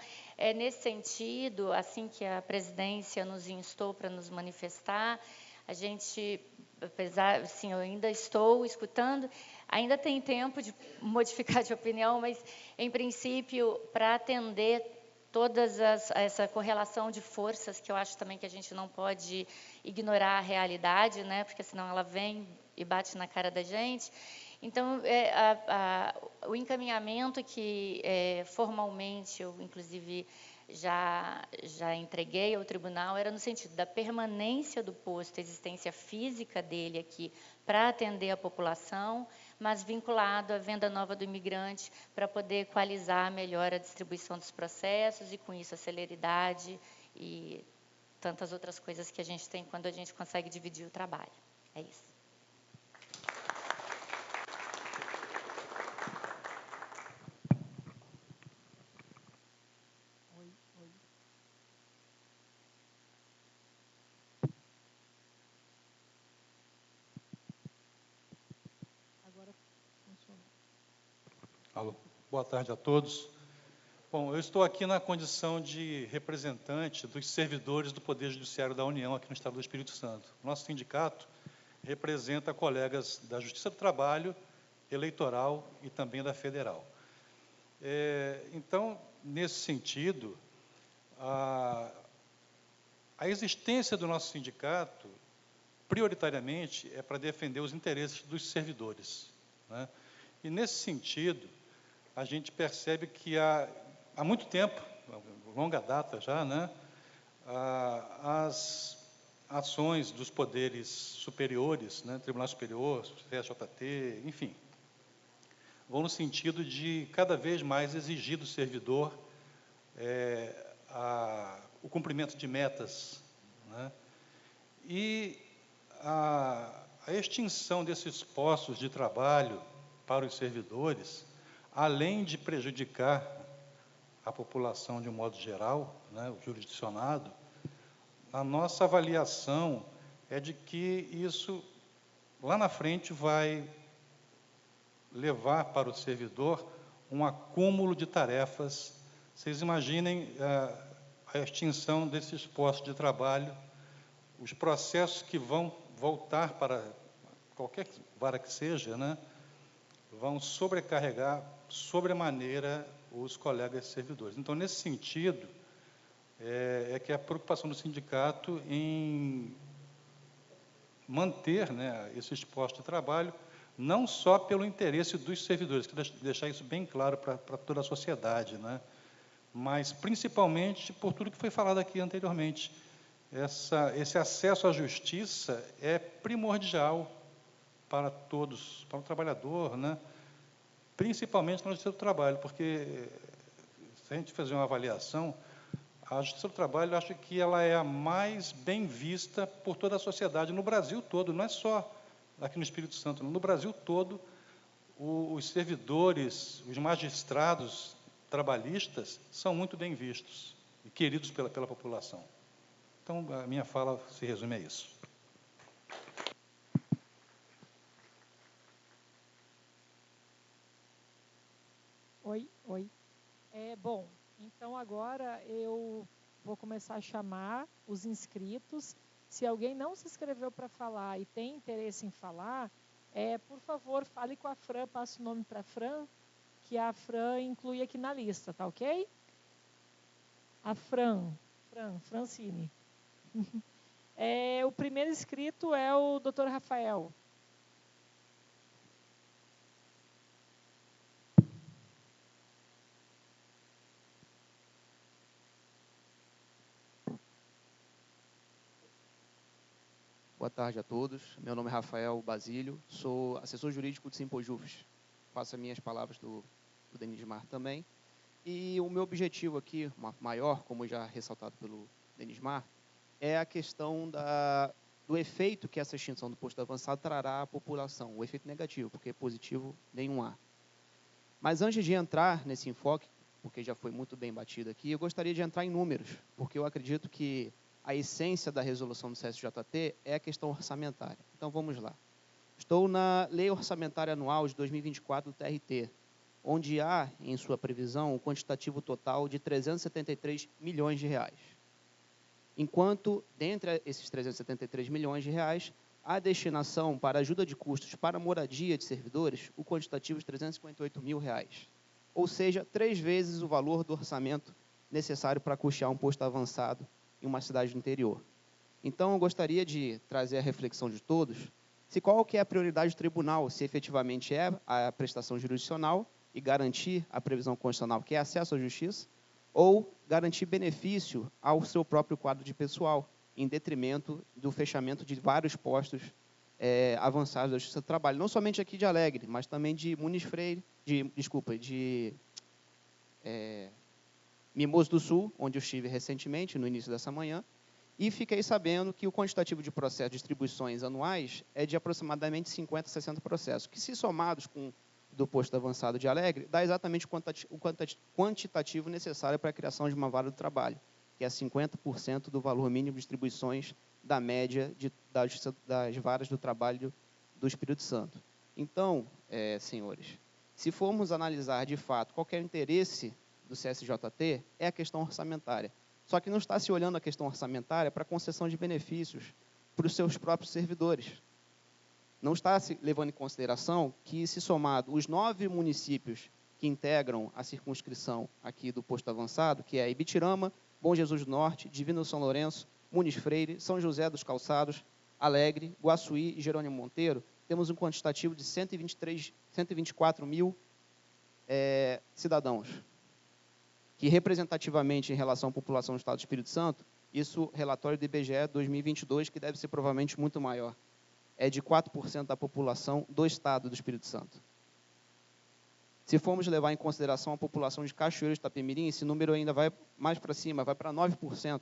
nesse sentido, assim que a presidência nos instou para nos manifestar, a gente, apesar, assim, eu ainda estou escutando, ainda tem tempo de modificar de opinião, mas, em princípio, para atender essa correlação de forças, que eu acho também que a gente não pode ignorar a realidade, né, porque senão ela vem e bate na cara da gente. Então, o encaminhamento que formalmente eu, inclusive, já entreguei ao tribunal era no sentido da permanência do posto, a existência física dele aqui para atender a população, mas vinculado à venda nova do imigrante para poder equalizar melhor a distribuição dos processos e, com isso, a celeridade e tantas outras coisas que a gente tem quando a gente consegue dividir o trabalho. É isso. Alô, boa tarde a todos. Bom, eu estou aqui na condição de representante dos servidores do Poder Judiciário da União aqui no Estado do Espírito Santo. Nosso sindicato representa colegas da Justiça do Trabalho, Eleitoral e também da Federal. Então, nesse sentido, a existência do nosso sindicato, prioritariamente, é para defender os interesses dos servidores, né? E, nesse sentido, a gente percebe que há muito tempo, longa data já, né, as ações dos poderes superiores, né, Tribunal Superior, TSJT, enfim, vão no sentido de cada vez mais exigir do servidor o cumprimento de metas, né? E a extinção desses postos de trabalho para os servidores, além de prejudicar a população de um modo geral, né, o jurisdicionado, a nossa avaliação é de que isso, lá na frente, vai levar para o servidor um acúmulo de tarefas. Vocês imaginem a extinção desses postos de trabalho, os processos que vão voltar para qualquer vara que seja, né, vão sobrecarregar sobremaneira os colegas servidores. Então, nesse sentido, é que a preocupação do sindicato em manter, né, esses postos de trabalho, não só pelo interesse dos servidores, que deixar isso bem claro para toda a sociedade, né, mas principalmente por tudo que foi falado aqui anteriormente. Esse acesso à justiça é primordial para todos, para o trabalhador, né, principalmente na justiça do trabalho, porque, se a gente fizer uma avaliação, a justiça do trabalho, eu acho que ela é a mais bem vista por toda a sociedade, no Brasil todo, não é só aqui no Espírito Santo, no Brasil todo, os servidores, os magistrados trabalhistas são muito bem vistos e queridos pela população. Então, a minha fala se resume a isso. Oi. Bom, então agora eu vou começar a chamar os inscritos. Se alguém não se inscreveu para falar e tem interesse em falar, por favor, fale com a Fran, passe o nome para a Fran, que a Fran inclui aqui na lista, tá ok? A Francine. O primeiro inscrito é o Dr. Rafael. Boa tarde a todos. Meu nome é Rafael Basílio, sou assessor jurídico do Simpojufes. Faço as minhas palavras do Denismar também. E o meu objetivo aqui, maior, como já ressaltado pelo Denismar, é a questão do efeito que essa extinção do posto avançado trará à população, o efeito negativo, porque positivo nenhum há. Mas antes de entrar nesse enfoque, porque já foi muito bem batido aqui, eu gostaria de entrar em números, porque eu acredito que a essência da resolução do CSJT é a questão orçamentária. Então, vamos lá. Estou na Lei Orçamentária Anual de 2024 do TRT, onde há, em sua previsão, um quantitativo total de 373 milhões de reais. Enquanto, dentre esses 373 milhões de reais, há destinação para ajuda de custos para moradia de servidores, o quantitativo de 358 mil reais. Ou seja, 3 vezes o valor do orçamento necessário para custear um posto avançado em uma cidade do interior. Então, eu gostaria de trazer a reflexão de todos, se qual que é a prioridade do tribunal, se efetivamente é a prestação jurisdicional e garantir a previsão constitucional, que é acesso à justiça, ou garantir benefício ao seu próprio quadro de pessoal, em detrimento do fechamento de vários postos avançados da Justiça do Trabalho, não somente aqui de Alegre, mas também de Muniz Freire, de Mimoso do Sul, onde eu estive recentemente, no início dessa manhã, e fiquei sabendo que o quantitativo de processos de distribuições anuais é de aproximadamente 50 a 60 processos, que, se somados com do posto avançado de Alegre, dá exatamente o quantitativo necessário para a criação de uma vara do trabalho, que é 50% do valor mínimo de distribuições da média das varas do trabalho do Espírito Santo. Então, senhores, se formos analisar de fato qual é o interesse do CSJT, é a questão orçamentária. Só que não está se olhando a questão orçamentária para a concessão de benefícios para os seus próprios servidores. Não está se levando em consideração que, se somado os 9 municípios que integram a circunscrição aqui do posto avançado, que é Ibitirama, Bom Jesus do Norte, Divino São Lourenço, Muniz Freire, São José dos Calçados, Alegre, Guaçuí e Jerônimo Monteiro, temos um quantitativo de 124 mil cidadãos, que representativamente em relação à população do Estado do Espírito Santo, isso relatório do IBGE 2022, que deve ser provavelmente muito maior, é de 4% da população do Estado do Espírito Santo. Se formos levar em consideração a população de Cachoeiro de Itapemirim, esse número ainda vai mais para cima, vai para 9%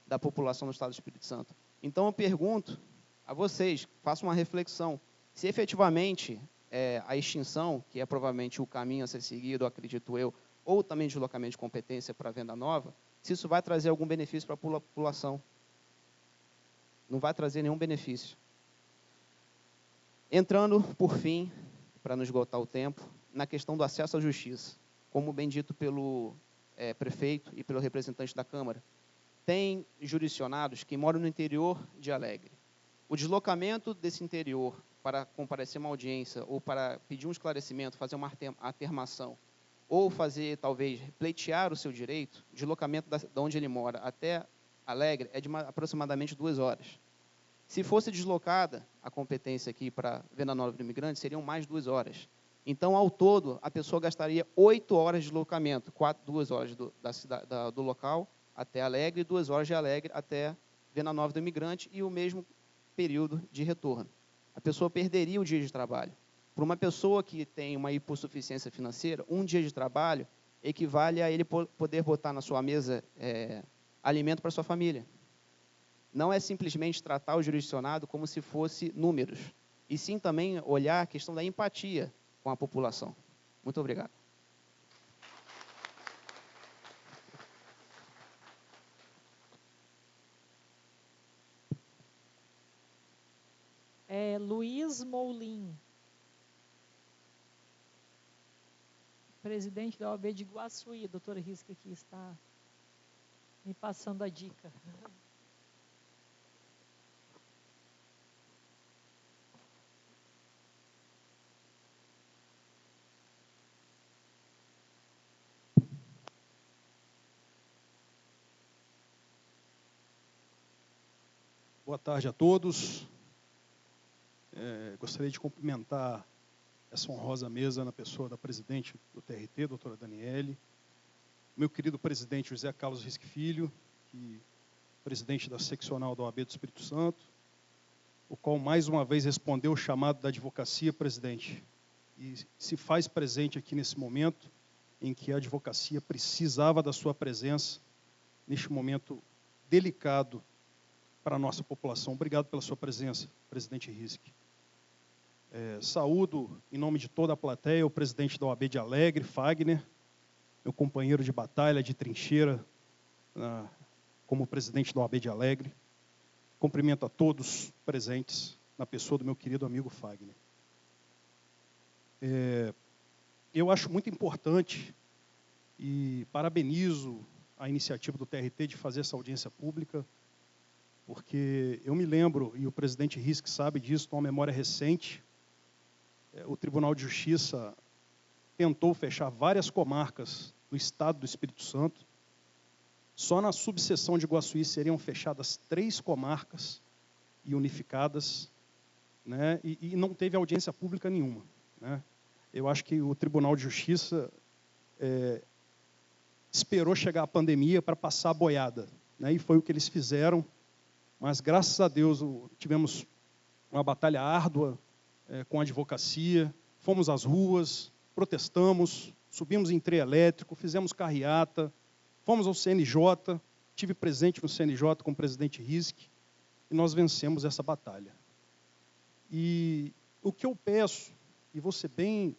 da população do Estado do Espírito Santo. Então, eu pergunto a vocês, façam uma reflexão, se efetivamente a extinção, que é provavelmente o caminho a ser seguido, acredito eu, ou também deslocamento de competência para a venda nova, se isso vai trazer algum benefício para a população. Não vai trazer nenhum benefício. Entrando, por fim, para não esgotar o tempo, na questão do acesso à justiça. Como bem dito pelo prefeito e pelo representante da Câmara, tem jurisdicionados que moram no interior de Alegre. O deslocamento desse interior para comparecer a uma audiência ou para pedir um esclarecimento, fazer uma atermação, ou fazer, talvez, pleitear o seu direito, o deslocamento de onde ele mora até Alegre é de aproximadamente 2 horas. Se fosse deslocada a competência aqui para Venda Nova do Imigrante, seriam mais 2 horas. Então, ao todo, a pessoa gastaria 8 horas de deslocamento, 2 horas do local até Alegre e 2 horas de Alegre até Venda Nova do Imigrante e o mesmo período de retorno. A pessoa perderia o dia de trabalho. Para uma pessoa que tem uma hipossuficiência financeira, um dia de trabalho equivale a ele poder botar na sua mesa alimento para sua família. Não é simplesmente tratar o jurisdicionado como se fosse números, e sim também olhar a questão da empatia com a população. Muito obrigado. Luiz Moulin, presidente da OAB de Iguaçuí. Doutor Risque aqui está me passando a dica. Boa tarde a todos. Gostaria de cumprimentar essa honrosa mesa na pessoa da presidente do TRT, doutora Daniele, meu querido presidente José Carlos Risque Filho, presidente da seccional da OAB do Espírito Santo, o qual mais uma vez respondeu o chamado da advocacia, presidente, e se faz presente aqui nesse momento em que a advocacia precisava da sua presença, neste momento delicado para a nossa população. Obrigado pela sua presença, presidente Risque. Saúdo, em nome de toda a plateia, o presidente da OAB de Alegre, Fagner, meu companheiro de batalha, de trincheira, como presidente da OAB de Alegre. Cumprimento a todos presentes, na pessoa do meu querido amigo Fagner. Eu acho muito importante e parabenizo a iniciativa do TRT de fazer essa audiência pública, porque eu me lembro, e o presidente Risque sabe disso, tem uma memória recente, o Tribunal de Justiça tentou fechar várias comarcas do Estado do Espírito Santo. Só na subseção de Iguaçuí seriam fechadas 3 comarcas e unificadas, né, e não teve audiência pública nenhuma, né. Eu acho que o Tribunal de Justiça esperou chegar a pandemia para passar a boiada, né, e foi o que eles fizeram, mas graças a Deus tivemos uma batalha árdua com a advocacia, fomos às ruas, protestamos, subimos em trem elétrico, fizemos carreata, fomos ao CNJ, tive presente no CNJ com o presidente Risque, e nós vencemos essa batalha. E o que eu peço, e vou ser bem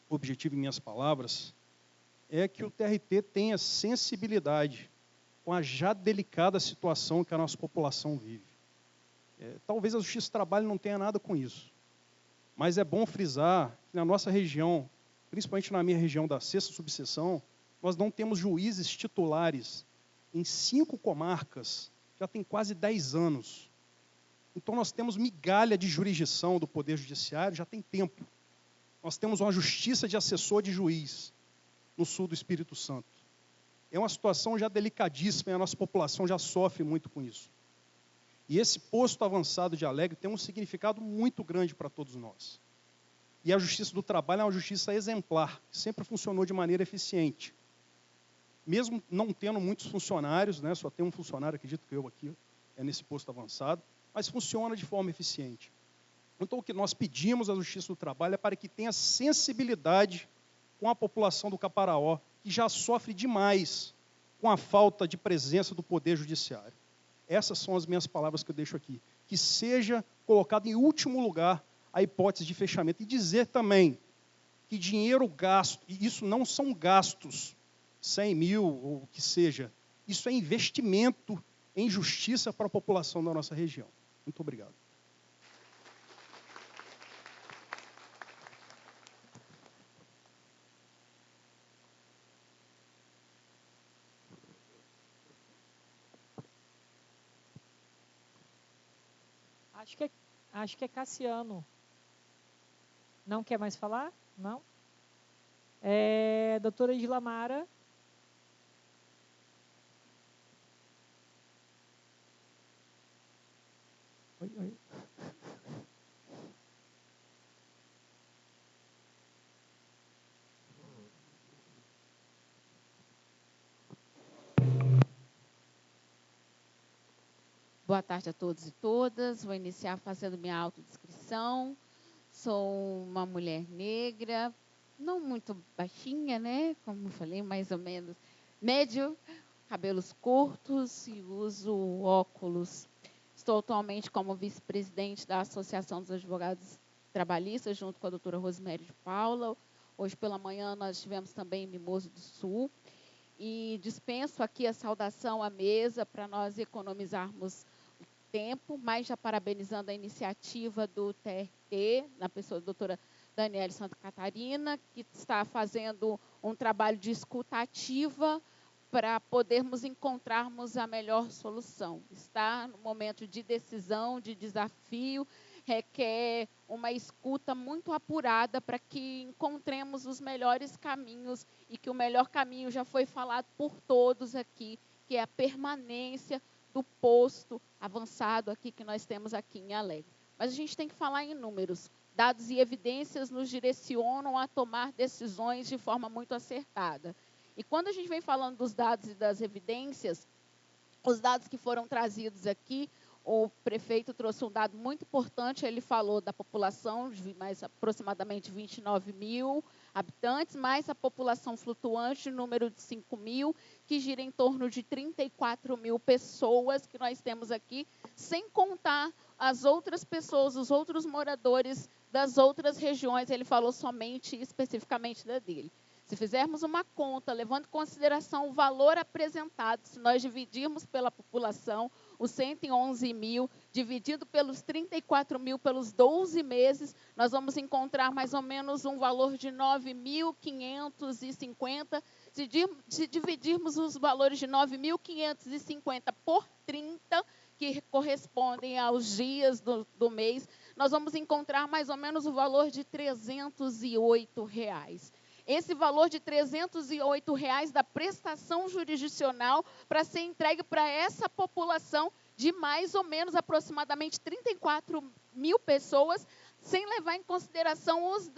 objetivo em minhas palavras, é que o TRT tenha sensibilidade com a já delicada situação que a nossa população vive. Talvez a Justiça do Trabalho não tenha nada com isso, mas é bom frisar que na nossa região, principalmente na minha região da 6ª subseção, nós não temos juízes titulares em 5 comarcas, já tem quase 10 anos. Então nós temos migalha de jurisdição do Poder Judiciário, já tem tempo. Nós temos uma justiça de assessor de juiz no sul do Espírito Santo. É uma situação já delicadíssima e a nossa população já sofre muito com isso. E esse posto avançado de Alegre tem um significado muito grande para todos nós. E a Justiça do Trabalho é uma justiça exemplar, que sempre funcionou de maneira eficiente. Mesmo não tendo muitos funcionários, né, só tem um funcionário, acredito que eu aqui, nesse posto avançado, mas funciona de forma eficiente. Então, o que nós pedimos à Justiça do Trabalho é para que tenha sensibilidade com a população do Caparaó, que já sofre demais com a falta de presença do Poder Judiciário. Essas são as minhas palavras que eu deixo aqui. Que seja colocado em último lugar a hipótese de fechamento. E dizer também que dinheiro gasto, e isso não são gastos, 100 mil ou o que seja, isso é investimento em justiça para a população da nossa região. Muito obrigado. Acho que é Cassiano. Não quer mais falar? Não? Doutora Islamara. Oi. Boa tarde a todos e todas. Vou iniciar fazendo minha autodescrição. Sou uma mulher negra, não muito baixinha, né? Como eu falei, mais ou menos médio, cabelos curtos e uso óculos. Estou atualmente como vice-presidente da Associação dos Advogados Trabalhistas, junto com a doutora Rosemary de Paula. Hoje pela manhã nós estivemos também em Mimoso do Sul. E dispenso aqui a saudação à mesa para nós economizarmos tempo, mas já parabenizando a iniciativa do TRT, na pessoa da doutora Daniele Santa Catarina, que está fazendo um trabalho de escuta ativa para podermos encontrarmos a melhor solução. Está no momento de decisão, de desafio, requer uma escuta muito apurada para que encontremos os melhores caminhos, e que o melhor caminho já foi falado por todos aqui, que é a permanência do posto avançado aqui que nós temos aqui em Alegre. Mas a gente tem que falar em números. Dados e evidências nos direcionam a tomar decisões de forma muito acertada. E quando a gente vem falando dos dados e das evidências, os dados que foram trazidos aqui, o prefeito trouxe um dado muito importante, ele falou da população de mais aproximadamente 29 mil habitantes, mais a população flutuante, número de 5 mil, que gira em torno de 34 mil pessoas que nós temos aqui, sem contar as outras pessoas, os outros moradores das outras regiões, ele falou somente, especificamente da dele. Se fizermos uma conta, levando em consideração o valor apresentado, se nós dividirmos pela população, os 111 mil, dividido pelos 34 mil, pelos 12 meses, nós vamos encontrar mais ou menos um valor de 9.550. Se dividirmos os valores de 9.550 por 30, que correspondem aos dias do mês, nós vamos encontrar mais ou menos o valor de R$ 308. Esse valor de R$ 308 da prestação jurisdicional para ser entregue para essa população de mais ou menos aproximadamente 34 mil pessoas, sem levar em consideração os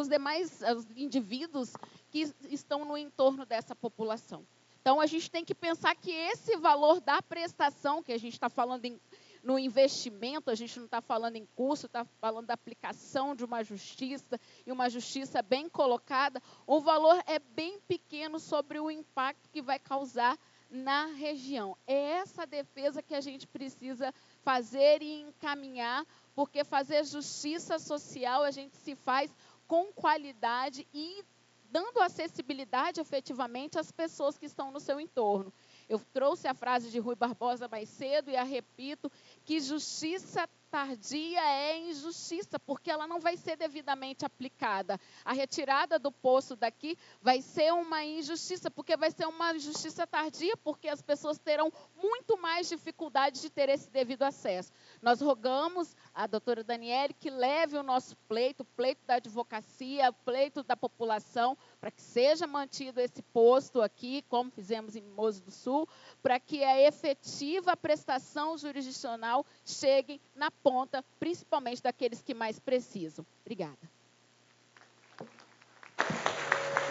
demais indivíduos que estão no entorno dessa população. Então, a gente tem que pensar que esse valor da prestação, que a gente está falando no investimento, a gente não está falando em custo, está falando da aplicação de uma justiça, e uma justiça bem colocada, o valor é bem pequeno sobre o impacto que vai causar na região. É essa defesa que a gente precisa fazer e encaminhar, porque fazer justiça social a gente se faz com qualidade e dando acessibilidade efetivamente às pessoas que estão no seu entorno. Eu trouxe a frase de Rui Barbosa mais cedo e a repito, que justiça tardia é injustiça, porque ela não vai ser devidamente aplicada. A retirada do poço daqui vai ser uma injustiça, porque vai ser uma justiça tardia, porque as pessoas terão muito mais dificuldade de ter esse devido acesso. Nós rogamos à doutora Daniele que leve o nosso pleito, o pleito da advocacia, o pleito da população, para que seja mantido esse posto aqui, como fizemos em Mimoso do Sul, para que a efetiva prestação jurisdicional chegue na ponta, principalmente daqueles que mais precisam. Obrigada.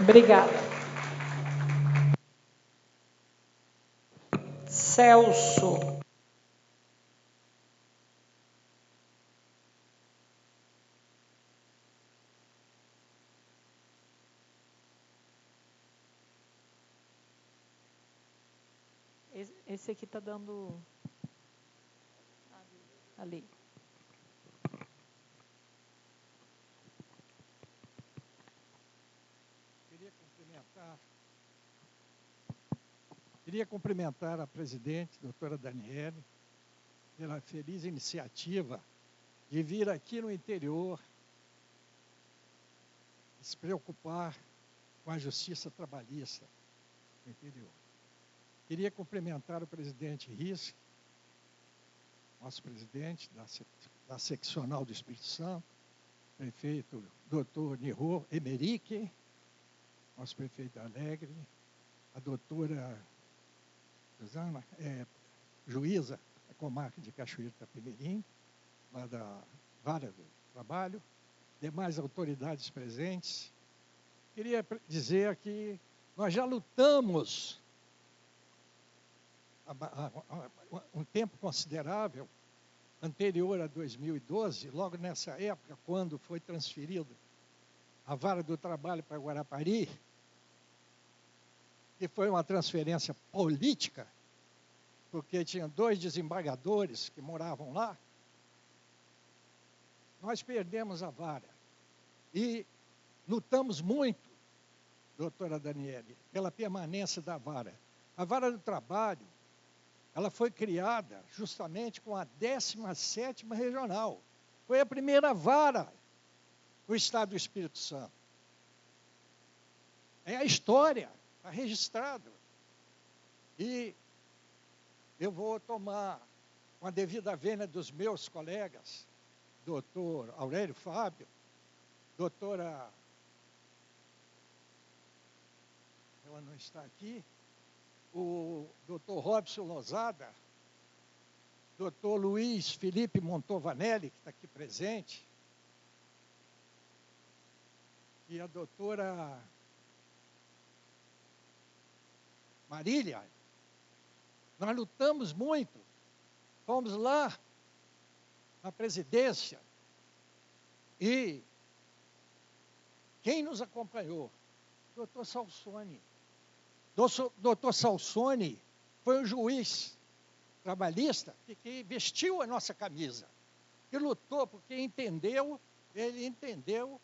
Obrigada. Celso. Esse aqui está dando... Ali. Queria cumprimentar a presidente, doutora Daniele, pela feliz iniciativa de vir aqui no interior se preocupar com a justiça trabalhista no interior. Queria cumprimentar o presidente Risch, nosso presidente da seccional do Espírito Santo, prefeito doutor Niro Emerique, nosso prefeito Alegre, a doutora Susana, juíza da comarca de Cachoeiro Itapemirim, lá da Vara do Trabalho, demais autoridades presentes. Queria dizer que nós já lutamos há um tempo considerável, anterior a 2012, logo nessa época, quando foi transferido a Vara do Trabalho para Guarapari, que foi uma transferência política, porque tinha 2 desembargadores que moravam lá, nós perdemos a vara. E lutamos muito, doutora Daniele, pela permanência da vara. A Vara do Trabalho, ela foi criada justamente com a 17ª Regional. Foi a primeira vara do Estado do Espírito Santo. É a história, está registrado. E eu vou tomar, com a devida vênia dos meus colegas, doutor Aurélio Fábio, doutora... Ela não está aqui. O doutor Robson Lozada, doutor Luiz Felipe Montovanelli, que está aqui presente, e a doutora Marília. Nós lutamos muito, fomos lá na presidência e quem nos acompanhou? Doutor Salsone. Doutor Salsone foi um juiz trabalhista que vestiu a nossa camisa, que lutou porque ele entendeu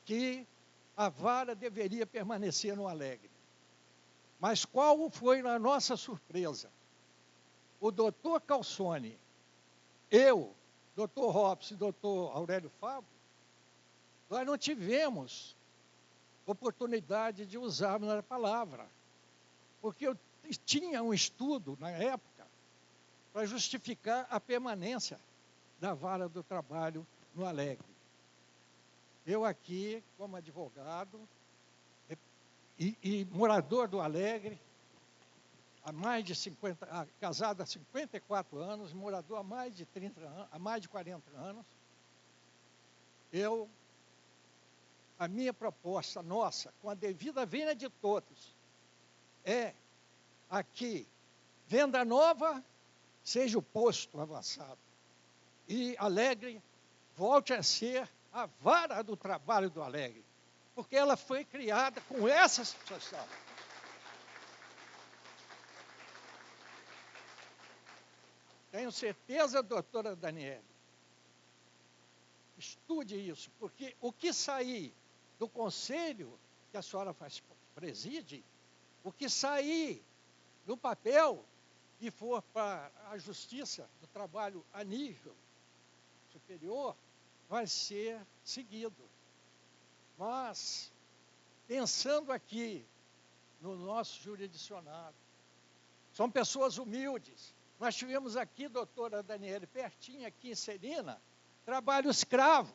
que a vara deveria permanecer no Alegre. Mas qual foi a nossa surpresa? O doutor Calçone, eu, doutor Robson e doutor Aurélio Fábio, nós não tivemos oportunidade de usarmos a palavra, porque eu tinha um estudo, na época, para justificar a permanência da Vara do Trabalho no Alegre. Eu aqui, como advogado e morador do Alegre, casado há 54 anos, morador há mais de 30 anos, há mais de 40 anos, a minha proposta, nossa, com a devida vênia de todos, é aqui, Venda Nova seja o posto avançado e Alegre volte a ser a Vara do Trabalho do Alegre, porque ela foi criada com essa situação. Tenho certeza, doutora Daniele, estude isso, porque o que sair do conselho que a senhora preside, o que sair do papel e for para a justiça do trabalho a nível superior, vai ser seguido. Mas, pensando aqui no nosso jurisdicionado, são pessoas humildes. Nós tivemos aqui, doutora Daniele, pertinho aqui em Celina, trabalho escravo.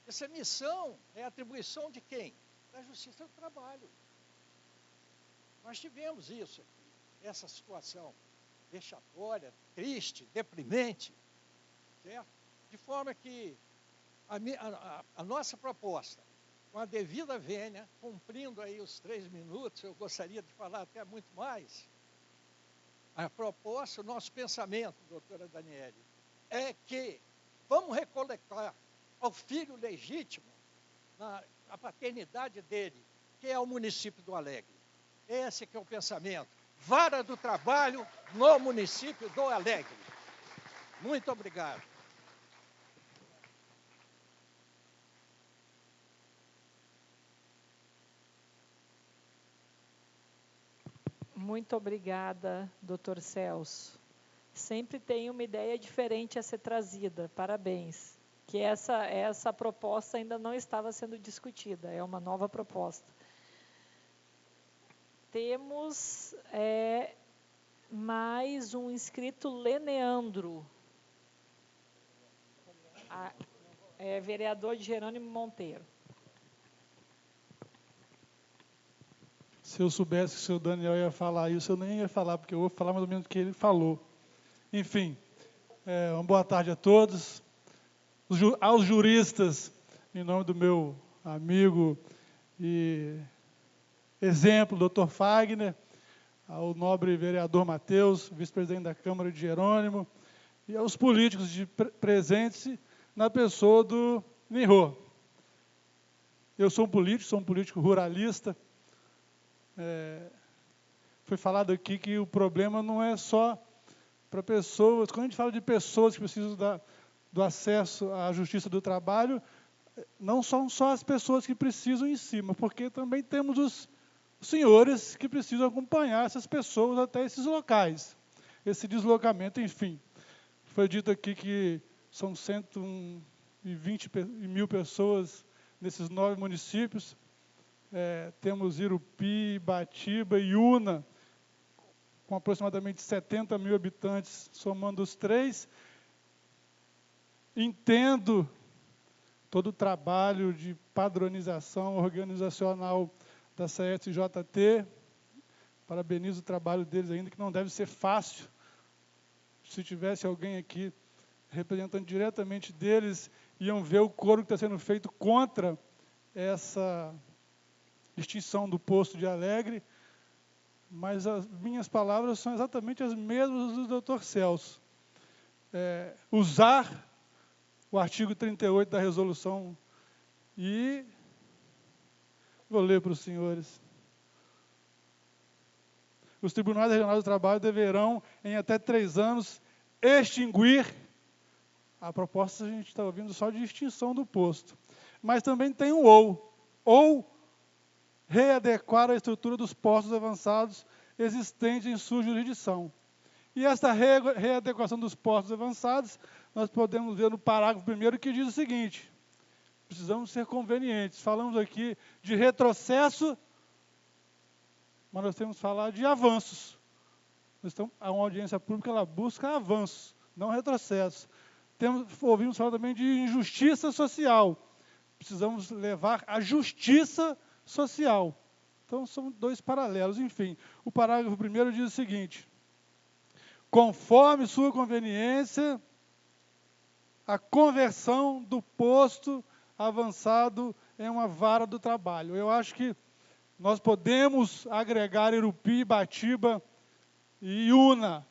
Essa missão é atribuição de quem? Da Justiça do Trabalho. Nós tivemos isso aqui, essa situação vexatória, triste, deprimente, certo? De forma que a nossa proposta, com a devida vênia, cumprindo aí os 3 minutos, eu gostaria de falar até muito mais, a proposta, o nosso pensamento, doutora Daniele, é que vamos recoletar ao filho legítimo a paternidade dele, que é o município do Alegre. Esse que é o pensamento. vara do trabalho no município do Alegre. Muito obrigado. Muito obrigada, doutor Celso. Sempre tem uma ideia diferente a ser trazida. Parabéns. Que essa proposta ainda não estava sendo discutida, é uma nova proposta. Temos mais um inscrito, Leneandro. Vereador Jerônimo Monteiro. Se eu soubesse que o senhor Daniel ia falar isso, eu nem ia falar, porque eu vou falar mais ou menos o que ele falou. Enfim, uma boa tarde a todos. Aos juristas, em nome do meu amigo e exemplo, doutor Fagner, ao nobre vereador Matheus, vice-presidente da Câmara de Jerônimo, e aos políticos presentes na pessoa do Nirô. Eu sou um político ruralista. Foi falado aqui que o problema não é só para pessoas. Quando a gente fala de pessoas que precisam do acesso à justiça do trabalho, não são só as pessoas que precisam em cima, porque também temos os senhores que precisam acompanhar essas pessoas até esses locais, esse deslocamento, enfim. Foi dito aqui que são 120 mil pessoas nesses 9 municípios. Temos Irupi, Batiba e Una, com aproximadamente 70 mil habitantes, somando os 3. Entendo todo o trabalho de padronização organizacional da CSJT, parabenizo o trabalho deles ainda, que não deve ser fácil. Se tivesse alguém aqui representando diretamente deles, iam ver o coro que está sendo feito contra essa extinção do posto de Alegre, mas as minhas palavras são exatamente as mesmas do doutor Celso. Usar o artigo 38 da resolução e vou ler para os senhores. Os tribunais regionais do trabalho deverão, em até 3 anos, extinguir. A proposta a gente está ouvindo só de extinção do posto. Mas também tem um ou readequar a estrutura dos postos avançados existentes em sua jurisdição. E esta readequação dos postos avançados, nós podemos ver no parágrafo 1º que diz o seguinte: precisamos ser convenientes. Falamos aqui de retrocesso, mas nós temos que falar de avanços. A uma audiência pública, ela busca avanços, não retrocessos. Ouvimos falar também de injustiça social. Precisamos levar a justiça social. Então, são 2 paralelos. Enfim, o parágrafo 1º diz o seguinte: conforme sua conveniência, a conversão do posto avançado em uma vara do trabalho. Eu acho que nós podemos agregar Irupi, Batiba e Una,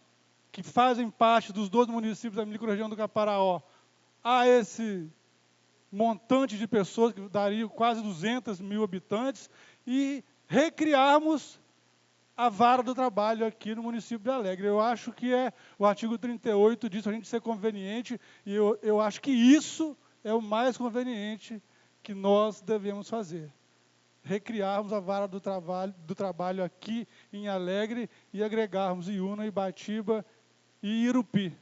que fazem parte dos 12 municípios da microrregião do Caparaó, a esse montante de pessoas, que daria quase 200 mil habitantes, e recriarmos a vara do trabalho aqui no município de Alegre. Eu acho que o artigo 38 diz para a gente ser conveniente, e eu acho que isso é o mais conveniente que nós devemos fazer. Recriarmos a vara do trabalho aqui em Alegre e agregarmos Iuna, Ibatiba e Irupi.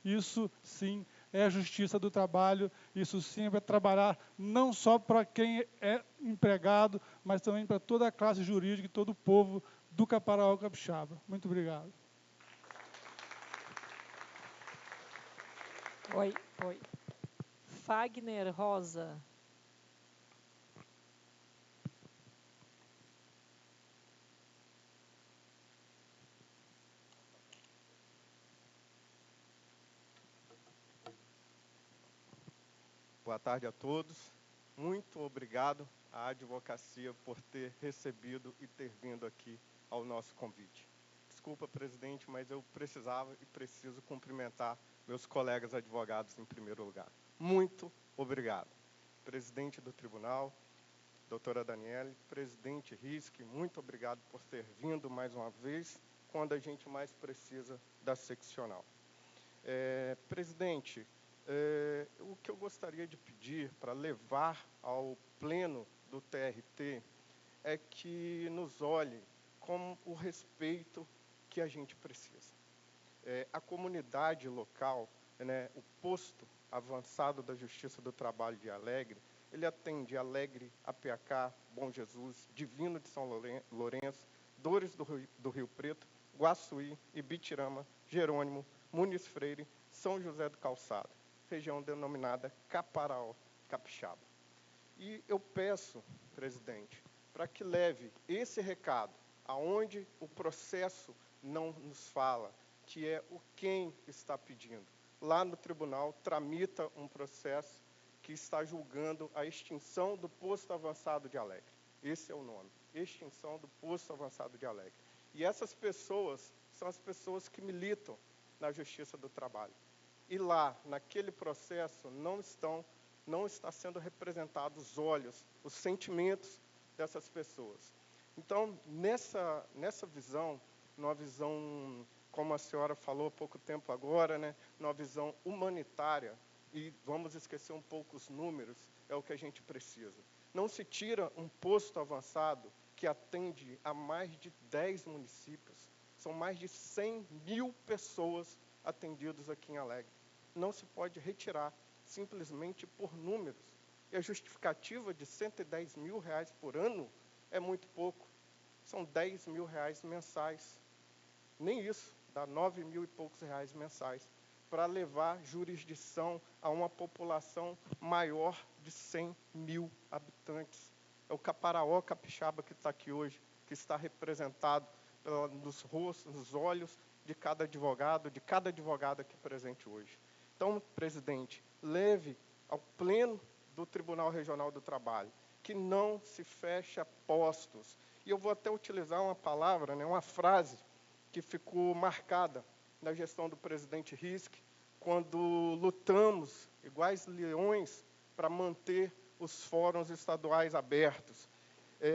Isso, sim, é a justiça do trabalho, isso sim é trabalhar não só para quem é empregado, mas também para toda a classe jurídica e todo o povo do Caparaó Capixaba. Muito obrigado. Oi. Fagner Rosa. Boa tarde a todos. Muito obrigado à advocacia por ter recebido e ter vindo aqui ao nosso convite. Desculpa, presidente, mas eu precisava e preciso cumprimentar meus colegas advogados em primeiro lugar. Muito obrigado. Presidente do tribunal, doutora Daniele, presidente Riske, muito obrigado por ter vindo mais uma vez quando a gente mais precisa da seccional. Presidente, o que eu gostaria de pedir para levar ao pleno do TRT é que nos olhe com o respeito que a gente precisa. A comunidade local, né, o posto avançado da Justiça do Trabalho de Alegre, ele atende Alegre, Apiacá, Bom Jesus, Divino de São Lourenço, Dores do Rio Preto, Guaçuí, Ibitirama, Jerônimo, Muniz Freire, São José do Calçado, região denominada Caparaó, Capixaba. E eu peço, presidente, para que leve esse recado aonde o processo não nos fala, que é o quem está pedindo. Lá no tribunal tramita um processo que está julgando a extinção do posto avançado de Alegre. Esse é o nome, extinção do posto avançado de Alegre. E essas pessoas são as pessoas que militam na Justiça do Trabalho. E lá, naquele processo, não está sendo representados os olhos, os sentimentos dessas pessoas. Então, nessa visão, numa visão, como a senhora falou há pouco tempo agora, né, numa visão humanitária, e vamos esquecer um pouco os números, é o que a gente precisa. Não se tira um posto avançado que atende a mais de 10 municípios. São mais de 100 mil pessoas atendidas aqui em Alegre. Não se pode retirar simplesmente por números. E a justificativa de R$110 mil por ano é muito pouco. São R$10 mil mensais. Nem isso, dá 9 mil e poucos reais mensais, para levar jurisdição a uma população maior de 100 mil habitantes. É o Caparaó Capixaba que está aqui hoje, que está representado nos rostos, nos olhos de cada advogado aqui presente hoje. Então, presidente, leve ao pleno do Tribunal Regional do Trabalho que não se fecha postos. E eu vou até utilizar uma palavra, né, uma frase que ficou marcada na gestão do presidente Risch, quando lutamos, iguais leões, para manter os fóruns estaduais abertos.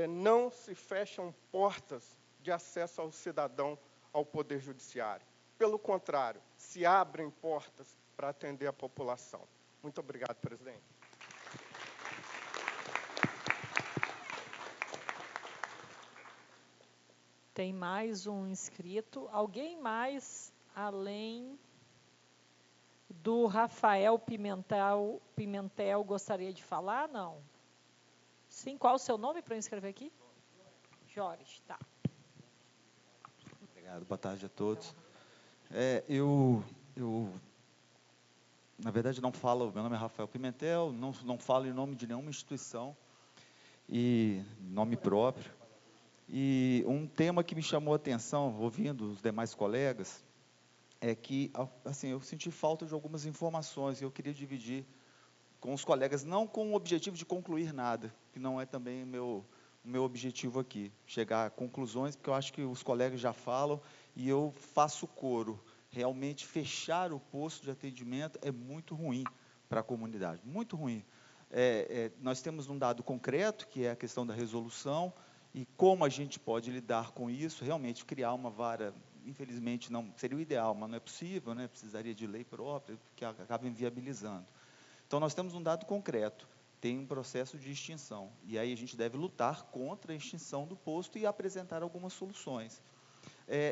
Não se fecham portas de acesso ao cidadão ao Poder Judiciário. Pelo contrário, se abrem portas para atender a população. Muito obrigado, presidente. Tem mais um inscrito. Alguém mais, além do Rafael Pimentel, gostaria de falar? Não? Sim, qual o seu nome para eu inscrever aqui? Jorge, tá. Obrigado, boa tarde a todos. Na verdade, não falo, meu nome é Rafael Pimentel, não falo em nome de nenhuma instituição, e nome próprio. E um tema que me chamou a atenção, ouvindo os demais colegas, é que, assim, eu senti falta de algumas informações, e eu queria dividir com os colegas, não com o objetivo de concluir nada, que não é também o meu objetivo aqui, chegar a conclusões, porque eu acho que os colegas já falam, e eu faço coro. Realmente, fechar o posto de atendimento é muito ruim para a comunidade, muito ruim. Nós temos um dado concreto, que é a questão da resolução, e como a gente pode lidar com isso, realmente criar uma vara, infelizmente, não seria o ideal, mas não é possível, né? Precisaria de lei própria, que acaba inviabilizando. Então, nós temos um dado concreto, tem um processo de extinção, e aí a gente deve lutar contra a extinção do posto e apresentar algumas soluções.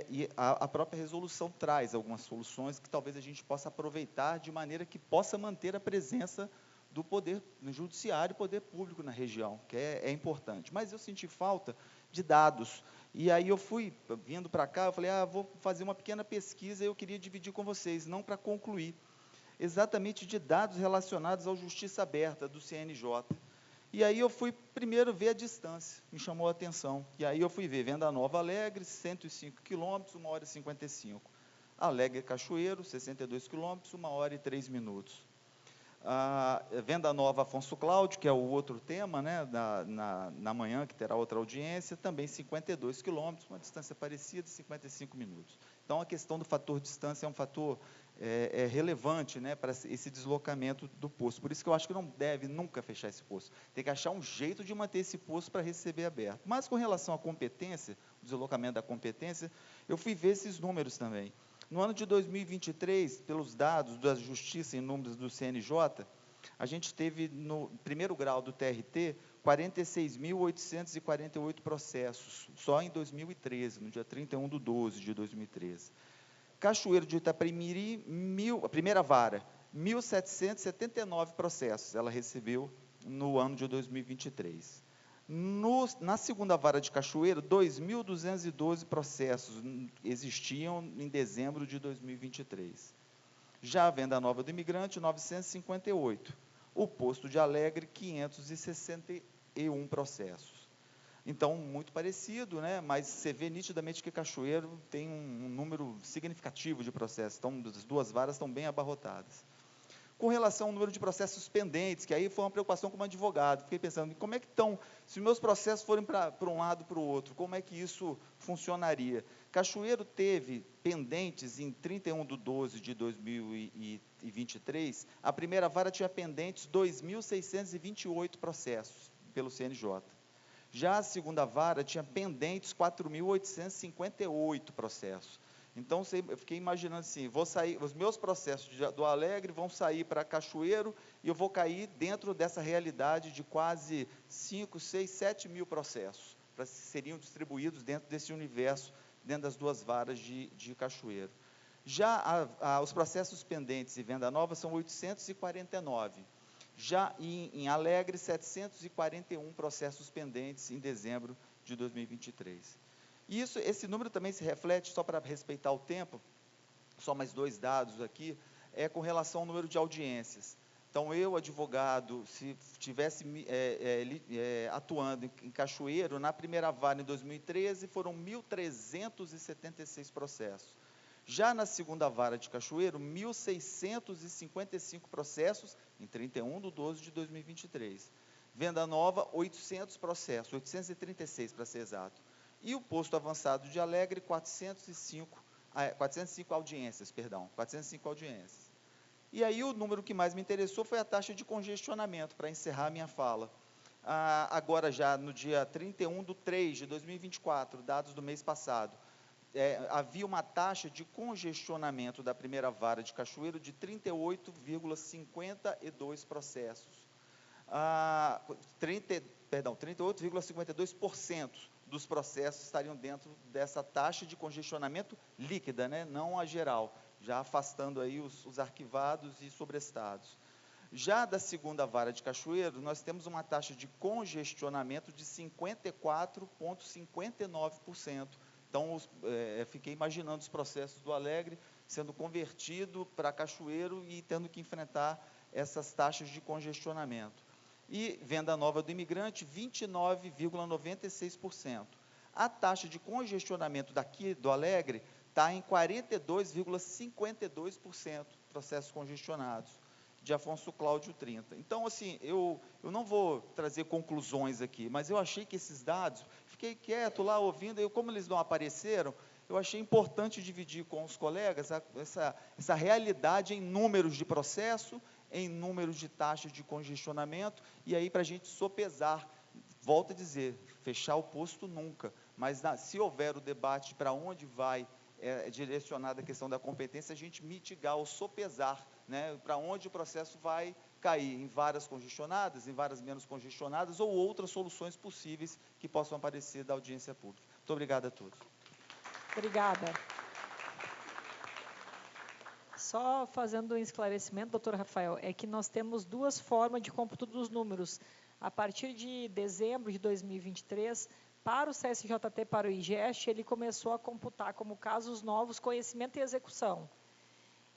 E a própria resolução traz algumas soluções que talvez a gente possa aproveitar de maneira que possa manter a presença do poder no judiciário e poder público na região, que é importante. Mas eu senti falta de dados. E aí eu fui, vindo para cá, eu falei, vou fazer uma pequena pesquisa e eu queria dividir com vocês, não para concluir, exatamente de dados relacionados à Justiça Aberta, do CNJ. E aí eu fui primeiro ver a distância, me chamou a atenção. E aí eu fui ver Venda Nova Alegre, 105 quilômetros, 1h55. Alegre Cachoeiro, 62 quilômetros, 1h03. Venda Nova Afonso Cláudio, que é o outro tema, né, na manhã, que terá outra audiência, também 52 quilômetros, uma distância parecida, 55 minutos. Então, a questão do fator distância é um fator relevante, né, para esse deslocamento do posto. Por isso que eu acho que não deve nunca fechar esse posto. Tem que achar um jeito de manter esse posto para receber aberto. Mas com relação à competência, o deslocamento da competência, eu fui ver esses números também. No ano de 2023, pelos dados da Justiça em números do CNJ, a gente teve no primeiro grau do TRT 46.848 processos, só em 2013, no dia 31/12 de 2013. Cachoeiro de Itapemirim, a primeira vara, 1.779 processos ela recebeu no ano de 2023. Na segunda vara de Cachoeiro, 2.212 processos existiam em dezembro de 2023. Já a Venda Nova do Imigrante, 958. O Posto de Alegre, 561 processos. Então, muito parecido, né? Mas você vê nitidamente que Cachoeiro tem um número significativo de processos. Então, as duas varas estão bem abarrotadas. Com relação ao número de processos pendentes, que aí foi uma preocupação como advogado, fiquei pensando, como é que estão, se meus processos forem para um lado para o outro, como é que isso funcionaria? Cachoeiro teve pendentes em 31/12 de 2023, a primeira vara tinha pendentes 2.628 processos pelo CNJ. Já a segunda vara tinha pendentes 4.858 processos. Então, eu fiquei imaginando assim, vou sair, os meus processos do Alegre vão sair para Cachoeiro e eu vou cair dentro dessa realidade de quase 5, 6, 7 mil processos, que seriam distribuídos dentro desse universo, dentro das duas varas de Cachoeiro. Já os processos pendentes e Venda Nova são 849. Já em Alegre, 741 processos pendentes em dezembro de 2023. Esse número também se reflete, só para respeitar o tempo, só mais 2 dados aqui, com relação ao número de audiências. Então, eu, advogado, se estivesse atuando em Cachoeiro, na primeira vara em 2013, foram 1.376 processos. Já na segunda vara de Cachoeiro, 1.655 processos, em 31/12 de 2023. Venda Nova, 800 processos, 836 para ser exato. E o posto avançado de Alegre, 405 audiências, 405 audiências. E aí o número que mais me interessou foi a taxa de congestionamento, para encerrar a minha fala. Agora já no dia 31/3 de 2024, dados do mês passado, havia uma taxa de congestionamento da primeira vara de Cachoeiro de 38,52 processos. 38,52% dos processos estariam dentro dessa taxa de congestionamento líquida, né? Não a geral, já afastando aí os arquivados e sobrestados. Já da segunda vara de Cachoeiro, nós temos uma taxa de congestionamento de 54,59%. Então, fiquei imaginando os processos do Alegre sendo convertido para Cachoeiro e tendo que enfrentar essas taxas de congestionamento. E Venda Nova do Imigrante, 29,96%. A taxa de congestionamento daqui do Alegre está em 42,52% processos congestionados, de Afonso Cláudio 30. Então, assim, eu não vou trazer conclusões aqui, mas eu achei que esses dados, fiquei quieto lá ouvindo, como eles não apareceram, eu achei importante dividir com os colegas essa realidade em números de processo, em números de taxas de congestionamento, e aí para a gente sopesar, volto a dizer, fechar o posto nunca, mas se houver o debate para onde vai direcionada a questão da competência, a gente mitigar ou sopesar, né, para onde o processo vai cair, em varas congestionadas, em varas menos congestionadas, ou outras soluções possíveis que possam aparecer da audiência pública. Muito obrigado a todos. Obrigada. Só fazendo um esclarecimento, doutor Rafael, é que nós temos 2 formas de cômputo dos números. A partir de dezembro de 2023, para o CSJT, para o IGEST, ele começou a computar como casos novos conhecimento e execução.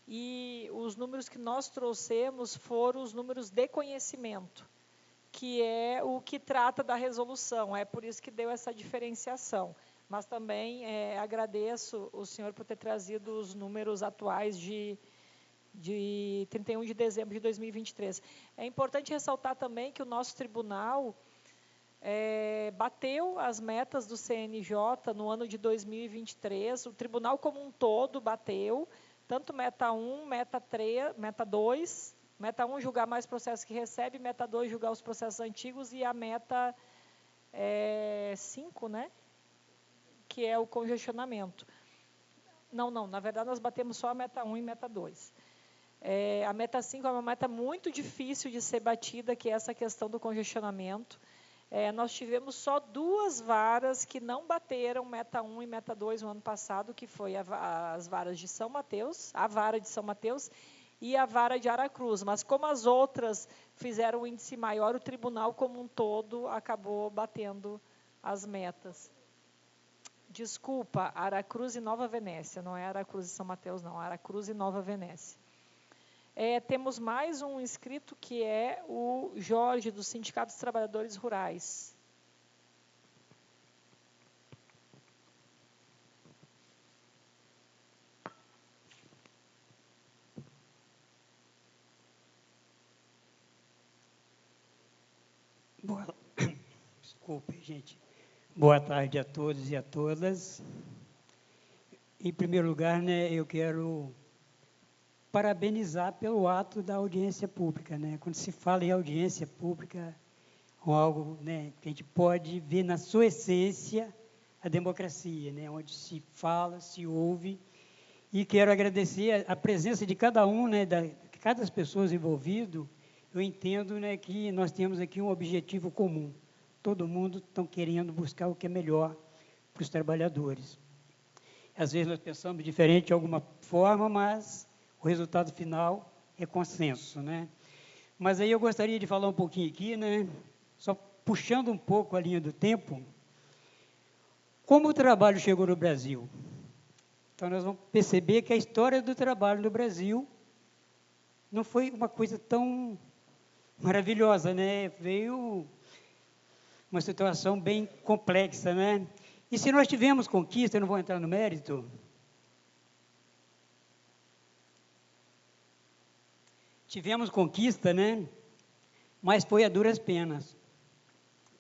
E os números que nós trouxemos foram os números de conhecimento, que é o que trata da resolução, é por isso que deu essa diferenciação. Mas também agradeço o senhor por ter trazido os números atuais de 31 de dezembro de 2023. É importante ressaltar também que o nosso tribunal bateu as metas do CNJ no ano de 2023, o tribunal como um todo bateu, tanto meta 1, meta 3, meta 2, meta 1 julgar mais processos que recebe, meta 2 julgar os processos antigos e a meta 5, né? Que é o congestionamento. Não, na verdade nós batemos só a meta 1 e meta 2. A meta 5 é uma meta muito difícil de ser batida, que é essa questão do congestionamento. Nós tivemos só 2 varas que não bateram meta 1 e meta 2 no ano passado, que foi as varas de São Mateus, a vara de São Mateus e a vara de Aracruz. Mas como as outras fizeram um índice maior, o tribunal como um todo acabou batendo as metas. Desculpa, Aracruz e Nova Venécia, não é Aracruz e São Mateus, não, Aracruz e Nova Venécia. Temos mais um inscrito, que é o Jorge, do Sindicato dos Trabalhadores Rurais. Desculpe, gente. Boa tarde a todos e a todas. Em primeiro lugar, né, eu quero parabenizar pelo ato da audiência pública, né? Quando se fala em audiência pública, é algo, né, que a gente pode ver na sua essência a democracia, né, onde se fala, se ouve. E quero agradecer a presença de cada um, né, cada das pessoas envolvidas. Eu entendo, né, que nós temos aqui um objetivo comum. Todo mundo está querendo buscar o que é melhor para os trabalhadores. Às vezes nós pensamos diferente de alguma forma, mas o resultado final é consenso, né? Mas aí eu gostaria de falar um pouquinho aqui, né? Só puxando um pouco a linha do tempo, como o trabalho chegou no Brasil. Então nós vamos perceber que a história do trabalho no Brasil não foi uma coisa tão maravilhosa, né? Veio uma situação bem complexa, né? E se nós tivemos conquista, eu não vou entrar no mérito, tivemos conquista, né? Mas foi a duras penas.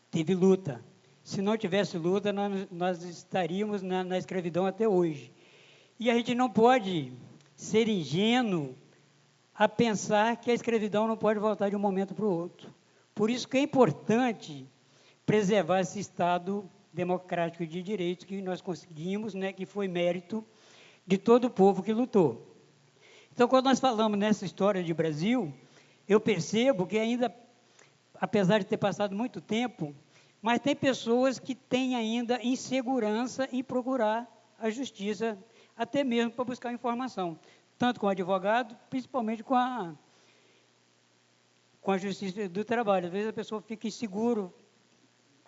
Teve luta. Se não tivesse luta, nós estaríamos na escravidão até hoje. E a gente não pode ser ingênuo a pensar que a escravidão não pode voltar de um momento para o outro. Por isso que é importante preservar esse Estado democrático de direitos que nós conseguimos, né, que foi mérito de todo o povo que lutou. Então, quando nós falamos nessa história de Brasil, eu percebo que ainda, apesar de ter passado muito tempo, mas tem pessoas que têm ainda insegurança em procurar a justiça, até mesmo para buscar informação, tanto com o advogado, principalmente com a justiça do trabalho. Às vezes a pessoa fica insegura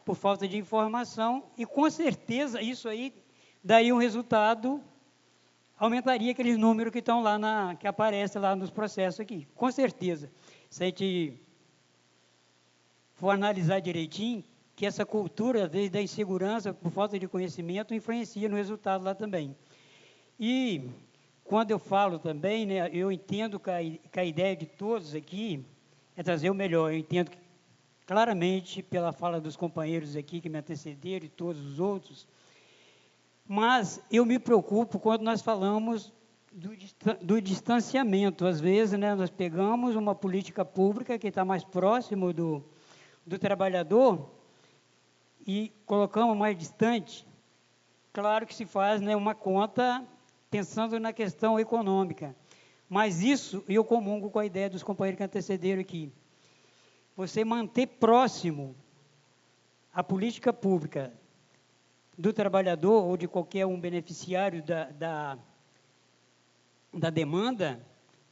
por falta de informação, e com certeza isso aí daria um resultado, aumentaria aqueles números que estão lá, que aparecem lá nos processos aqui. Com certeza, se a gente for analisar direitinho, que essa cultura, às vezes, da insegurança, por falta de conhecimento, influencia no resultado lá também. E, quando eu falo também, né, eu entendo que a ideia de todos aqui é trazer o melhor. Eu entendo que, claramente, pela fala dos companheiros aqui que me antecederam e todos os outros, mas eu me preocupo quando nós falamos do distanciamento. Às vezes, né, nós pegamos uma política pública que está mais próximo do trabalhador e colocamos mais distante. Claro que se faz, né, uma conta pensando na questão econômica, mas isso eu comungo com a ideia dos companheiros que antecederam aqui. Você manter próximo a política pública do trabalhador ou de qualquer um beneficiário da demanda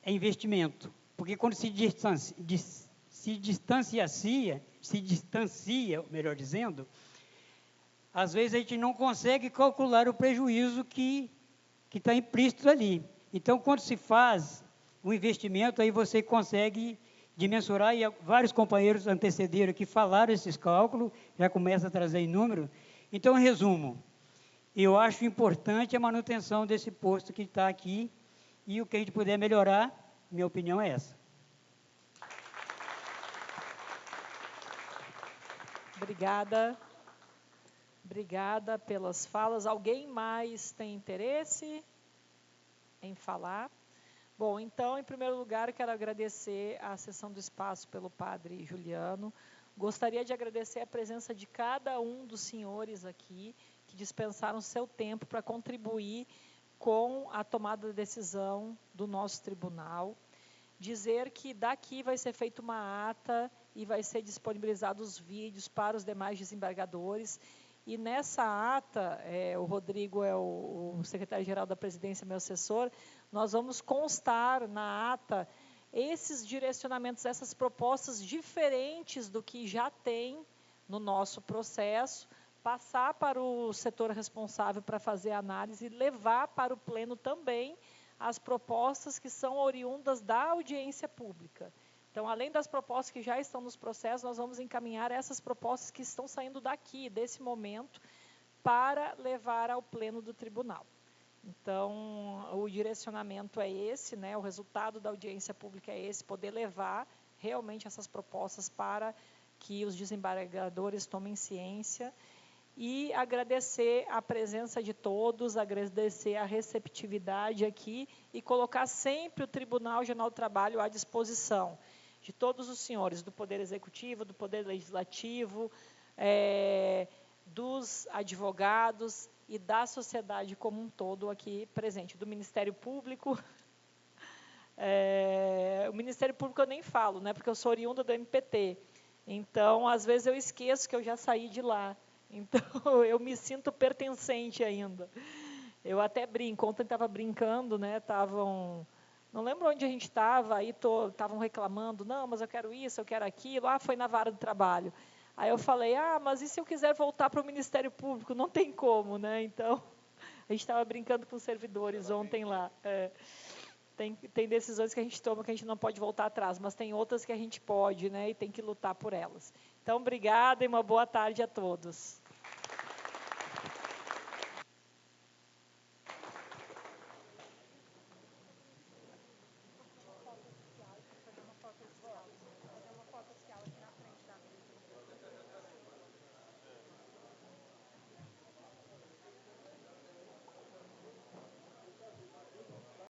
é investimento. Porque quando se distancia, melhor dizendo, às vezes a gente não consegue calcular o prejuízo que está implícito ali. Então, quando se faz o investimento, aí você consegue dimensurar, e vários companheiros antecederam que falaram esses cálculos, já começa a trazer em número. Então, em resumo, eu acho importante a manutenção desse posto que está aqui, e o que a gente puder melhorar, minha opinião é essa. Obrigada. Obrigada pelas falas. Alguém mais tem interesse em falar. Bom, então, em primeiro lugar, eu quero agradecer a sessão do espaço pelo padre Juliano. Gostaria de agradecer a presença de cada um dos senhores aqui, que dispensaram seu tempo para contribuir com a tomada de decisão do nosso tribunal. Dizer que daqui vai ser feita uma ata e vai ser disponibilizados os vídeos para os demais desembargadores. E nessa ata, o Rodrigo é o secretário-geral da presidência, meu assessor, nós vamos constar na ata esses direcionamentos, essas propostas diferentes do que já tem no nosso processo, passar para o setor responsável para fazer a análise e levar para o pleno também as propostas que são oriundas da audiência pública. Então, além das propostas que já estão nos processos, nós vamos encaminhar essas propostas que estão saindo daqui, desse momento, para levar ao pleno do tribunal. Então, o direcionamento é esse, né? O resultado da audiência pública é esse, poder levar realmente essas propostas para que os desembargadores tomem ciência e agradecer a presença de todos, agradecer a receptividade aqui e colocar sempre o Tribunal Geral do Trabalho à disposição de todos os senhores, do Poder Executivo, do Poder Legislativo, dos advogados e da sociedade como um todo aqui presente, do Ministério Público. O Ministério Público eu nem falo, né, porque eu sou oriunda do MPT, então, às vezes eu esqueço que eu já saí de lá, então eu me sinto pertencente ainda. Eu até brinco, ontem estava brincando, né, não lembro onde a gente estava, aí estavam reclamando, não, mas eu quero isso, eu quero aquilo, foi na vara do trabalho. Aí eu falei, mas e se eu quiser voltar para o Ministério Público? Não tem como, né? Então, a gente estava brincando com os servidores ontem lá. Tem decisões que a gente toma que a gente não pode voltar atrás, mas tem outras que a gente pode, né? E tem que lutar por elas. Então, obrigada e uma boa tarde a todos.